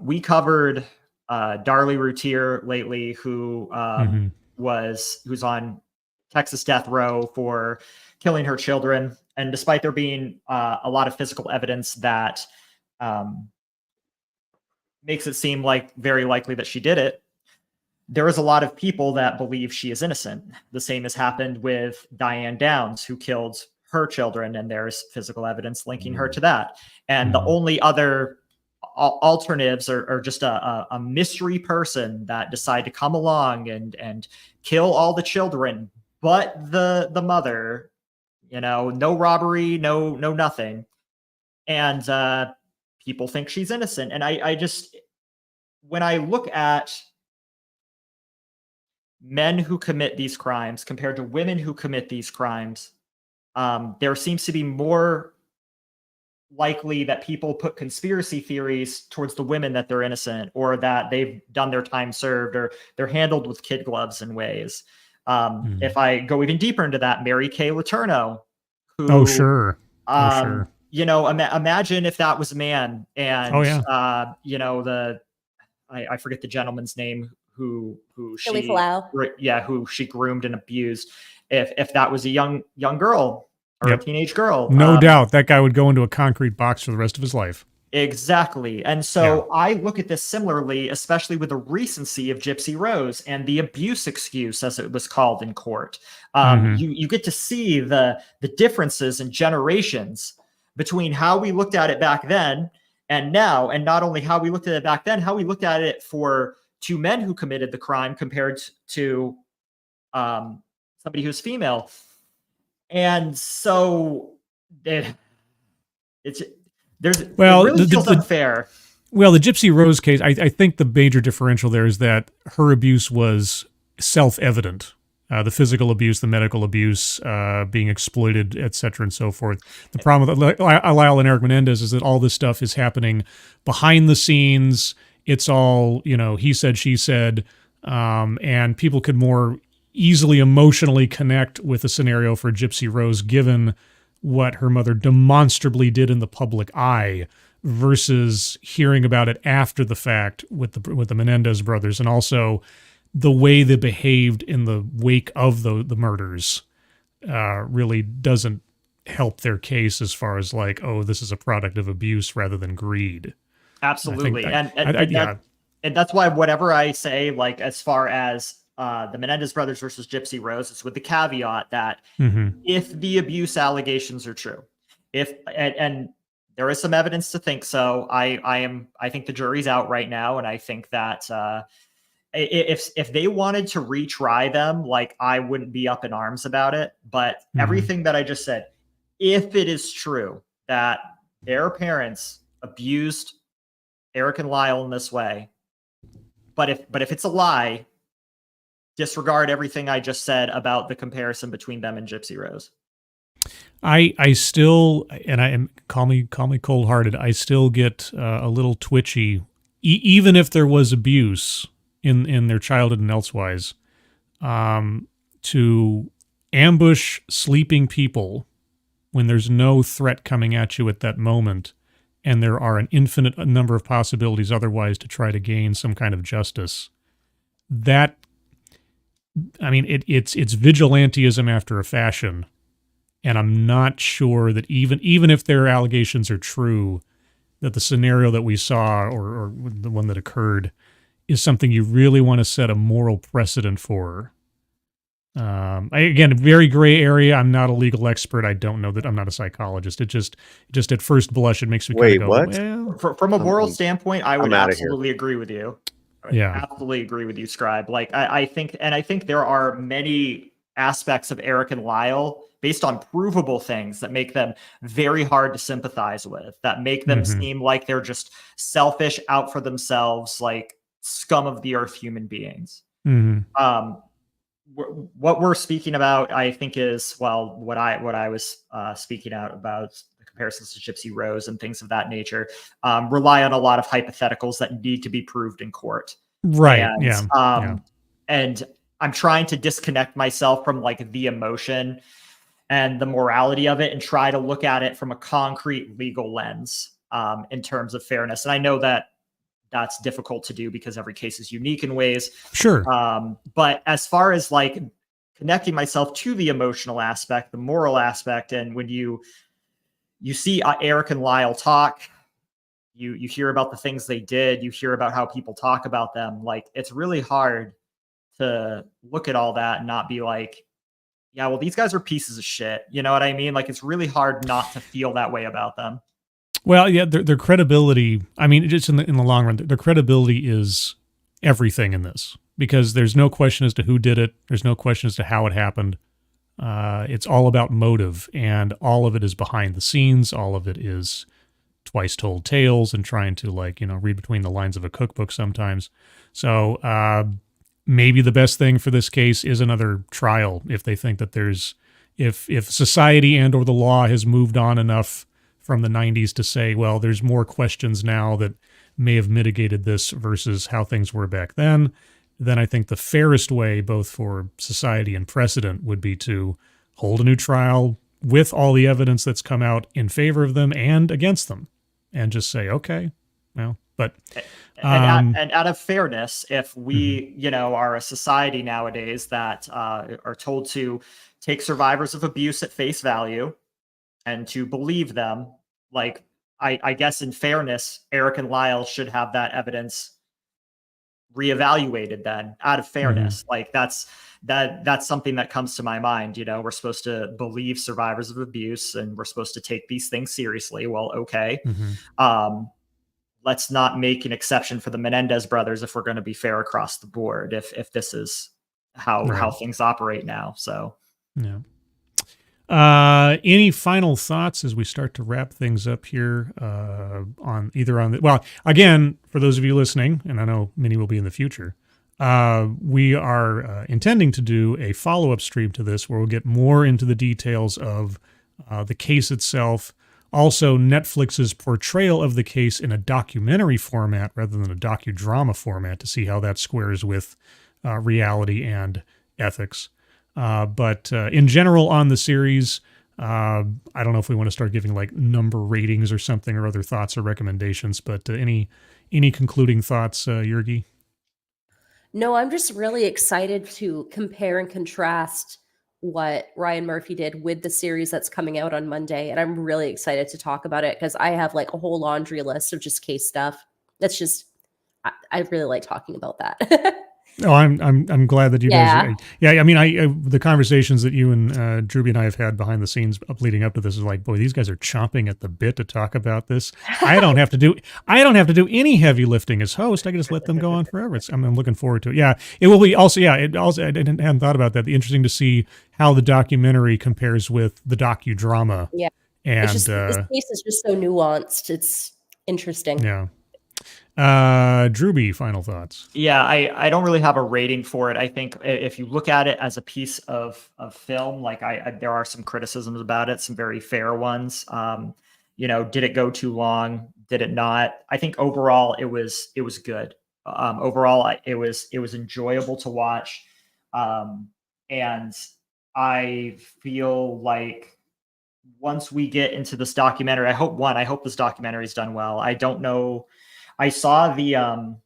we covered Darlie Routier lately, who's on Texas death row for killing her children. And despite there being a lot of physical evidence that makes it seem like very likely that she did it, there is a lot of people that believe she is innocent. The same has happened with Diane Downs, who killed her children, and there's physical evidence linking her to that. And the only other alternatives are just a mystery person that decide to come along and kill all the children, but the mother, no robbery, no nothing. And people think she's innocent. And I just, when I look at men who commit these crimes compared to women who commit these crimes, there seems to be more likely that people put conspiracy theories towards the women that they're innocent, or that they've done their time served, or they're handled with kid gloves in ways. If I go even deeper into that, Mary Kay Letourneau, who, imagine if that was a man, and I forget the gentleman's name who she groomed and abused. If that was a young girl, or a teenage girl, no doubt that guy would go into a concrete box for the rest of his life. Exactly. And so I look at this similarly, especially with the recency of Gypsy Rose and the abuse excuse, as it was called in court. You get to see the differences in generations between how we looked at it back then and now, and not only how we looked at it back then, how we looked at it for two men who committed the crime compared to somebody who's female. And so it really feels unfair. Well, the Gypsy Rose case, I think the major differential there is that her abuse was self-evident. The physical abuse, the medical abuse, being exploited, et cetera, and so forth. The problem with Lyle and Eric Menendez is that all this stuff is happening behind the scenes. It's all, he said, she said, and people could more easily emotionally connect with a scenario for Gypsy Rose, given what her mother demonstrably did in the public eye, versus hearing about it after the fact with the Menendez brothers, and also the way they behaved in the wake of the murders really doesn't help their case as far as like, oh, this is a product of abuse rather than greed. Absolutely. And that's why whatever I say, like as far as the Menendez brothers versus Gypsy Rose, it's with the caveat that if the abuse allegations are true, and there is some evidence to think so, I think the jury's out right now. And I think that if they wanted to retry them, like, I wouldn't be up in arms about it. But everything that I just said, if it is true that their parents abused Eric and Lyle in this way, but if it's a lie, disregard everything I just said about the comparison between them and Gypsy Rose. I still, and I am, call me cold-hearted, I still get a little twitchy, even if there was abuse in their childhood and elsewise, to ambush sleeping people when there's no threat coming at you at that moment, and there are an infinite number of possibilities otherwise to try to gain some kind of justice. That, I mean, it's vigilantism after a fashion, and I'm not sure that even if their allegations are true, that the scenario that we saw or the one that occurred is something you really want to set a moral precedent for. Again, very gray area. I'm not a legal expert. I don't know that. I'm not a psychologist. It just at first blush, it makes me kind of go, what? well, From a moral standpoint, I would outta here. absolutely agree with you. Yeah. Absolutely agree with you, Scribe. Like I think there are many aspects of Eric and Lyle based on provable things that make them very hard to sympathize with, that make them seem like they're just selfish, out for themselves, like scum of the earth human beings. What we're speaking about, I think, is, well, what I was speaking out about, the comparisons to Gypsy Rose and things of that nature, rely on a lot of hypotheticals that need to be proved in court. Right. And, and I'm trying to disconnect myself from like the emotion and the morality of it and try to look at it from a concrete legal lens in terms of fairness. And I know that that's difficult to do because every case is unique in ways. Sure. But as far as like connecting myself to the emotional aspect, the moral aspect, and when you see Eric and Lyle talk, you hear about the things they did, you hear about how people talk about them. Like, it's really hard to look at all that and not be like, yeah, well, these guys are pieces of shit. You know what I mean? Like, it's really hard not to feel that way about them. Well, yeah, their credibility, I mean, just in the long run, their credibility is everything in this, because there's no question as to who did it. There's no question as to how it happened. It's all about motive, and all of it is behind the scenes. All of it is twice told tales and trying to, like, read between the lines of a cookbook sometimes. So maybe the best thing for this case is another trial if they think that if society and or the law has moved on enough from the 90s to say, well, there's more questions now that may have mitigated this versus how things were back then I think the fairest way, both for society and precedent, would be to hold a new trial with all the evidence that's come out in favor of them and against them, and just say, okay, well, but... And out of fairness, if we, are a society nowadays that are told to take survivors of abuse at face value and to believe them, like, I guess in fairness, Eric and Lyle should have that evidence reevaluated then, out of fairness. Like, that's something that comes to my mind. We're supposed to believe survivors of abuse and we're supposed to take these things seriously. Well, okay. Let's not make an exception for the Menendez brothers if we're going to be fair across the board, if this is how things operate now. So, yeah. Any final thoughts as we start to wrap things up here well, again, for those of you listening, and I know many will be in the future, we are intending to do a follow-up stream to this where we'll get more into the details of the case itself. Also, Netflix's portrayal of the case in a documentary format rather than a docudrama format to see how that squares with reality and ethics. But in general on the series, I don't know if we want to start giving like number ratings or something or other thoughts or recommendations, but any concluding thoughts, Jurgi? No, I'm just really excited to compare and contrast what Ryan Murphy did with the series that's coming out on Monday. And I'm really excited to talk about it because I have like a whole laundry list of just case stuff. That's just, I really like talking about that. Oh, I'm glad that you guys. Yeah, I mean, the conversations that you and Drewby and I have had behind the scenes leading up to this is like, boy, these guys are chomping at the bit to talk about this. I don't have to do any heavy lifting as host. I can just let them go on forever. I'm looking forward to it. Yeah, it will be also. Yeah, it also. I hadn't thought about that. Interesting to see how the documentary compares with the docudrama. Yeah, and it's just, this case is just so nuanced. It's interesting. Yeah. Drewby, final thoughts. Yeah, I don't really have a rating for it. I think if you look at it as a piece of film, like there are some criticisms about it, some very fair ones. Did it go too long? Did it not? I think overall it was good. Overall it was enjoyable to watch. And I feel like once we get into this documentary, I hope this documentary is done well. I don't know. I saw the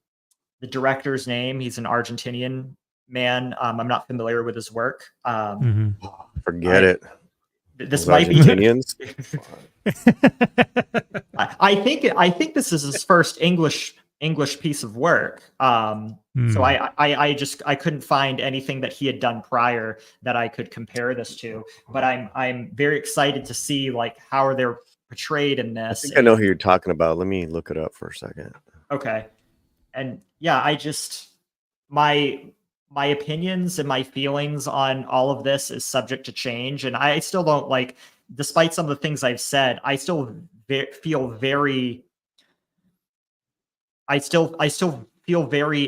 director's name. He's an Argentinian man. I'm not familiar with his work. Forget it. This Those might Argentinians. I think this is his first English piece of work. So I couldn't find anything that he had done prior that I could compare this to. But I'm very excited to see like how they're portrayed in this. I think I know who you're talking about. Let me look it up for a second. Okay. And yeah, my opinions and my feelings on all of this is subject to change. And I still don't like, despite some of the things I've said, I still feel very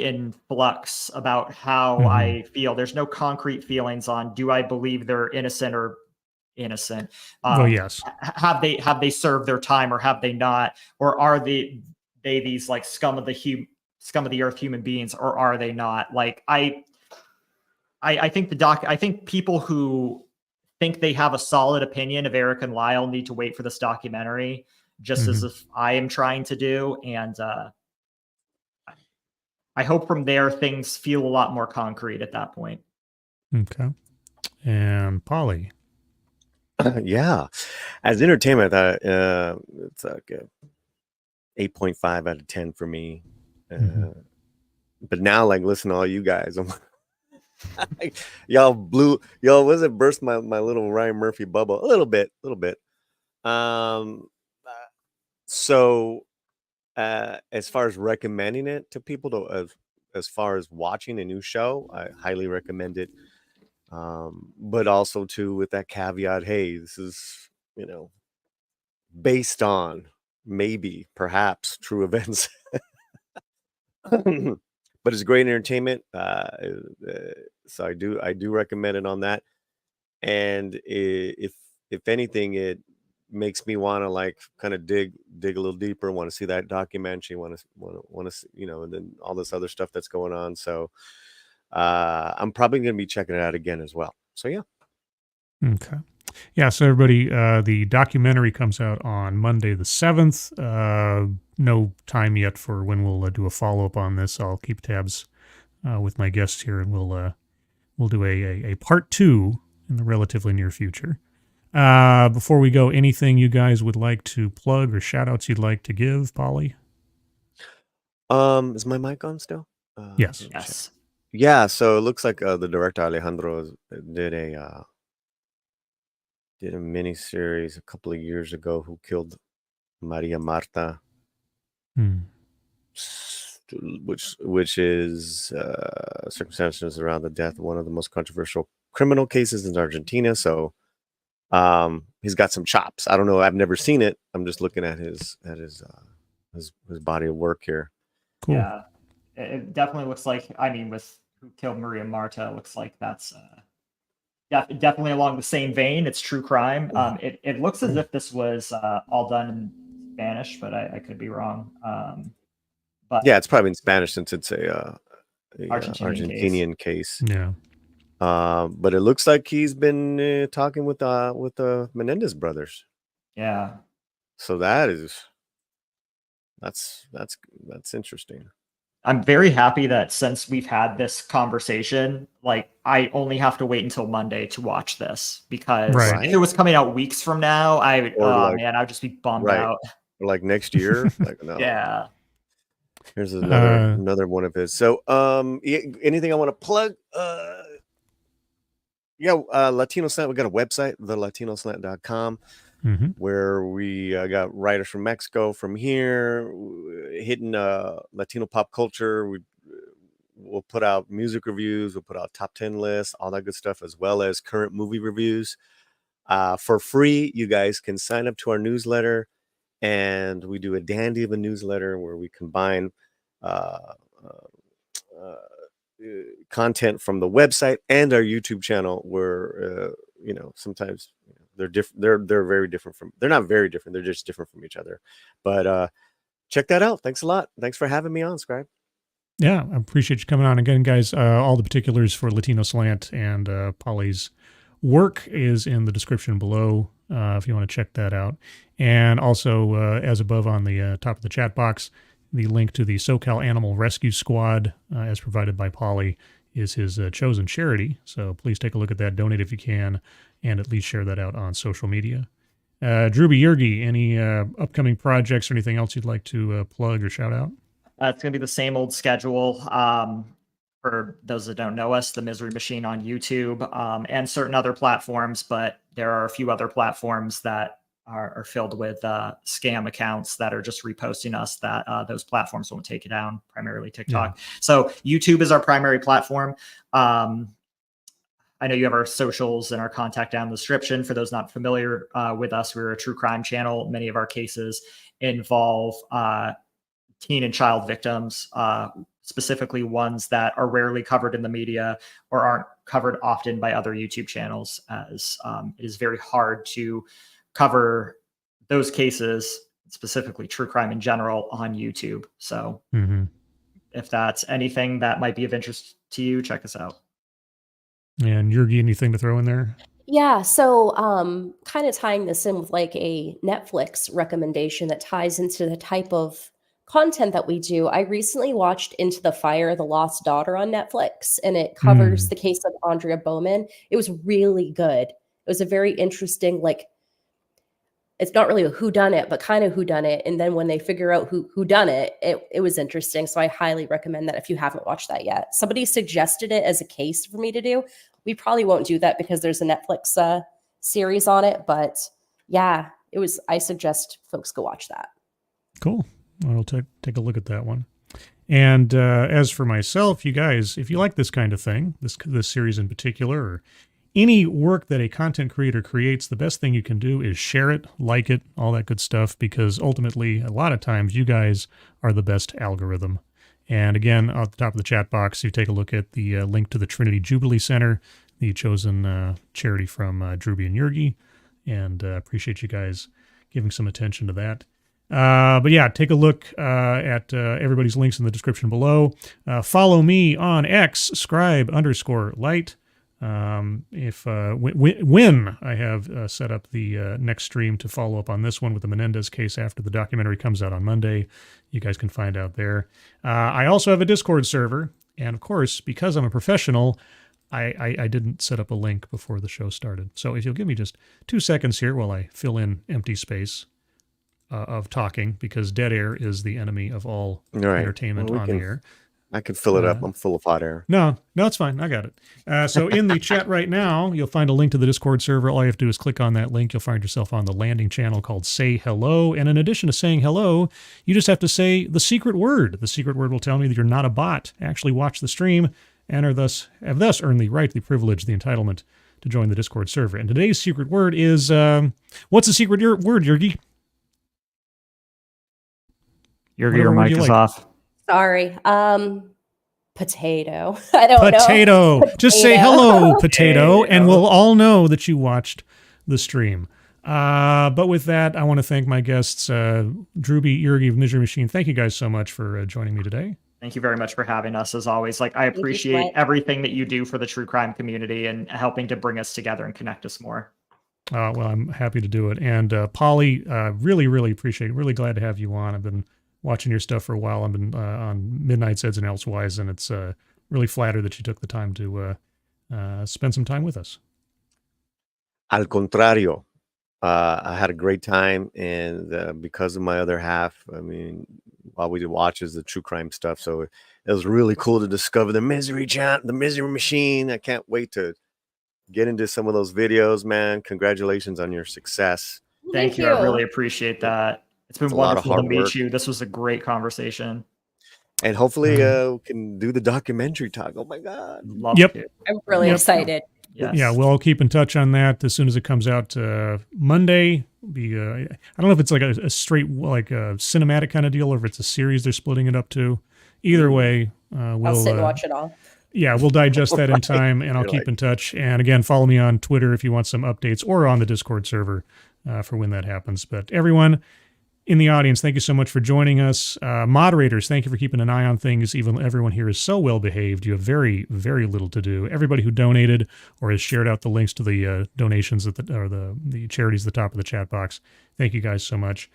in flux about how I feel. There's no concrete feelings on, do I believe they're innocent or innocent? Yes. Have they served their time or have they not? Or are they these like scum of the earth human beings, or are they not? Like I think people who think they have a solid opinion of Eric and Lyle need to wait for this documentary, just as if I am trying to do. And I hope from there things feel a lot more concrete at that point. Okay. And Polly. Yeah. As entertainment, it's like a 8.5 out of 10 for me. But now, like, listen to all you guys. Y'all burst my little Ryan Murphy bubble a little bit. So as far as recommending it to people, as far as watching a new show, I highly recommend it. But also too, with that caveat, hey, this is, based on perhaps true events. But it's great entertainment. So I do recommend it on that. And if anything, it makes me want to like kind of dig a little deeper, want to see that documentary, want to and then all this other stuff that's going on. So I'm probably going to be checking it out again as well. So yeah. Okay. Yeah, so everybody, the documentary comes out on Monday the 7th. No time yet for when we'll do a follow-up on this. I'll keep tabs with my guests here, and we'll do a part 2 in the relatively near future. Before we go, anything you guys would like to plug or shout-outs you'd like to give, Polly? Is my mic on still? Yes. Yes. Yeah, so it looks like the director Alejandro did a mini series a couple of years ago, Who Killed Maria Marta, which is circumstances around the death of one of the most controversial criminal cases in Argentina. So he's got some chops. I don't know. I've never seen it. I'm just looking at his body of work here. Cool. Yeah, it definitely looks like. I mean, with Who Killed Maria Marta, it looks like that's. Definitely along the same vein. It's true crime. It looks as if this was all done in Spanish, but I could be wrong. But yeah, it's probably in Spanish since it's a Argentinian case. Yeah. But it looks like he's been talking with the Menendez brothers. Yeah. So that's interesting. I'm very happy that since we've had this conversation, like I only have to wait until Monday to watch this, because if it was coming out weeks from now, I'd just be bummed out. Or like next year, like no. Yeah. Here's another one of his. So, anything I want to plug? Latino Slant. We got a website, thelatinoslant.com. Where we got writers from Mexico, from here, hitting Latino pop culture. We'll put out music reviews, we'll put out top 10 lists, all that good stuff, as well as current movie reviews. For free, you guys can sign up to our newsletter, and we do a dandy of a newsletter where we combine content from the website and our YouTube channel, where sometimes they're different. They're very different from. They're not very different. They're just different from each other. But check that out. Thanks a lot. Thanks for having me on, Scribe. Yeah, I appreciate you coming on again, guys. All the particulars for Latino Slant and Polly's work is in the description below if you want to check that out. And also, as above on the top of the chat box, the link to the SoCal Animal Rescue Squad, as provided by Polly, is his chosen charity. So please take a look at that, donate if you can, and at least share that out on social media. Drewby Yergi, any upcoming projects or anything else you'd like to plug or shout out? It's going to be the same old schedule. For those that don't know us, the Misery Machine on YouTube and certain other platforms, but there are a few other platforms that are filled with scam accounts that are just reposting us that those platforms won't take it down, primarily TikTok. Yeah. So YouTube is our primary platform. I know you have our socials and our contact down in the description. For those not familiar with us, we're a true crime channel. Many of our cases involve teen and child victims, specifically ones that are rarely covered in the media or aren't covered often by other YouTube channels, as it is very hard to cover those cases, specifically true crime in general, on YouTube. So if that's anything that might be of interest to you, check us out. And Yergi, anything to throw in there? Yeah, so kind of tying this in with like a Netflix recommendation that ties into the type of content that we do. I recently watched Into the Fire, The Lost Daughter on Netflix, and it covers the case of Andrea Bowman. It was really good. It was a very interesting, like, it's not really a whodunit, but kind of whodunit. And then when they figure out who done it, it was interesting. So I highly recommend that if you haven't watched that yet. Somebody suggested it as a case for me to do. We probably won't do that because there's a Netflix series on it. But yeah, I suggest folks go watch that. Cool. I'll take a look at that one. And as for myself, you guys, if you like this kind of thing, this series in particular, or any work that a content creator creates, the best thing you can do is share it, like it, all that good stuff, because ultimately, a lot of times, you guys are the best algorithm. And again, at the top of the chat box, you take a look at the link to the Trinity Jubilee Center, the chosen charity from Drewby and Yergi, and appreciate you guys giving some attention to that. But yeah, take a look at everybody's links in the description below. Follow me on X, scribe_light. When I have set up the next stream to follow up on this one with the Menendez case after the documentary comes out on Monday, you guys can find out there. I also have a Discord server, and of course, because I'm a professional, I didn't set up a link before the show started. So if you'll give me just 2 seconds here while I fill in empty space of talking, because dead air is the enemy of all entertainment on the air. I can fill it up. I'm full of hot air. No, it's fine. I got it. So in the chat right now, you'll find a link to the Discord server. All you have to do is click on that link. You'll find yourself on the landing channel called Say Hello. And in addition to saying hello, you just have to say the secret word. The secret word will tell me that you're not a bot. Actually watch the stream and have thus earned the right, the privilege, the entitlement to join the Discord server. And today's secret word is, what's the secret word, Yergi? Yergi, your mic is off. Sorry. Potato. I don't know. Potato. Just say hello, potato, and we'll all know that you watched the stream. But with that, I want to thank my guests, Drewby, Yergi of Misery Machine. Thank you guys so much for joining me today. Thank you very much for having us, as always. Like, I appreciate everything that you do for the true crime community and helping to bring us together and connect us more. Well, I'm happy to do it. And Polly, really, really appreciate it. Really glad to have you on. I've been watching your stuff for a while. I've been on Midnight Seds and Elsewise, and it's really flattered that you took the time to spend some time with us. Al contrario, I had a great time, and because of my other half, I mean, while we watches the true crime stuff, so it was really cool to discover the Misery Machine. I can't wait to get into some of those videos, man. Congratulations on your success. Thank you. I really appreciate that. It's been wonderful to meet you. This was a great conversation. And hopefully we can do the documentary talk. Oh my God. Love it. I'm really excited. Yes. Yeah, we'll keep in touch on that as soon as it comes out Monday. I don't know if it's like a straight, like a cinematic kind of deal, or if it's a series they're splitting it up to. Either way, I'll sit and watch it all. Yeah, we'll digest that in time, and I'll keep in touch. And again, follow me on Twitter if you want some updates, or on the Discord server for when that happens. But everyone, in the audience, thank you so much for joining us. Moderators, thank you for keeping an eye on things. Even everyone here is so well behaved. You have very, very little to do. Everybody who donated or has shared out the links to the donations at the charities at the top of the chat box. Thank you guys so much.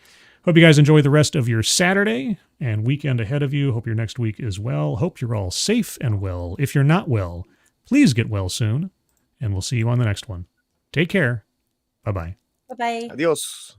Hope you guys enjoy the rest of your Saturday and weekend ahead of you. Hope your next week is well. Hope you're all safe and well. If you're not well, please get well soon, and we'll see you on the next one. Take care. Bye-bye. Bye-bye. Adios.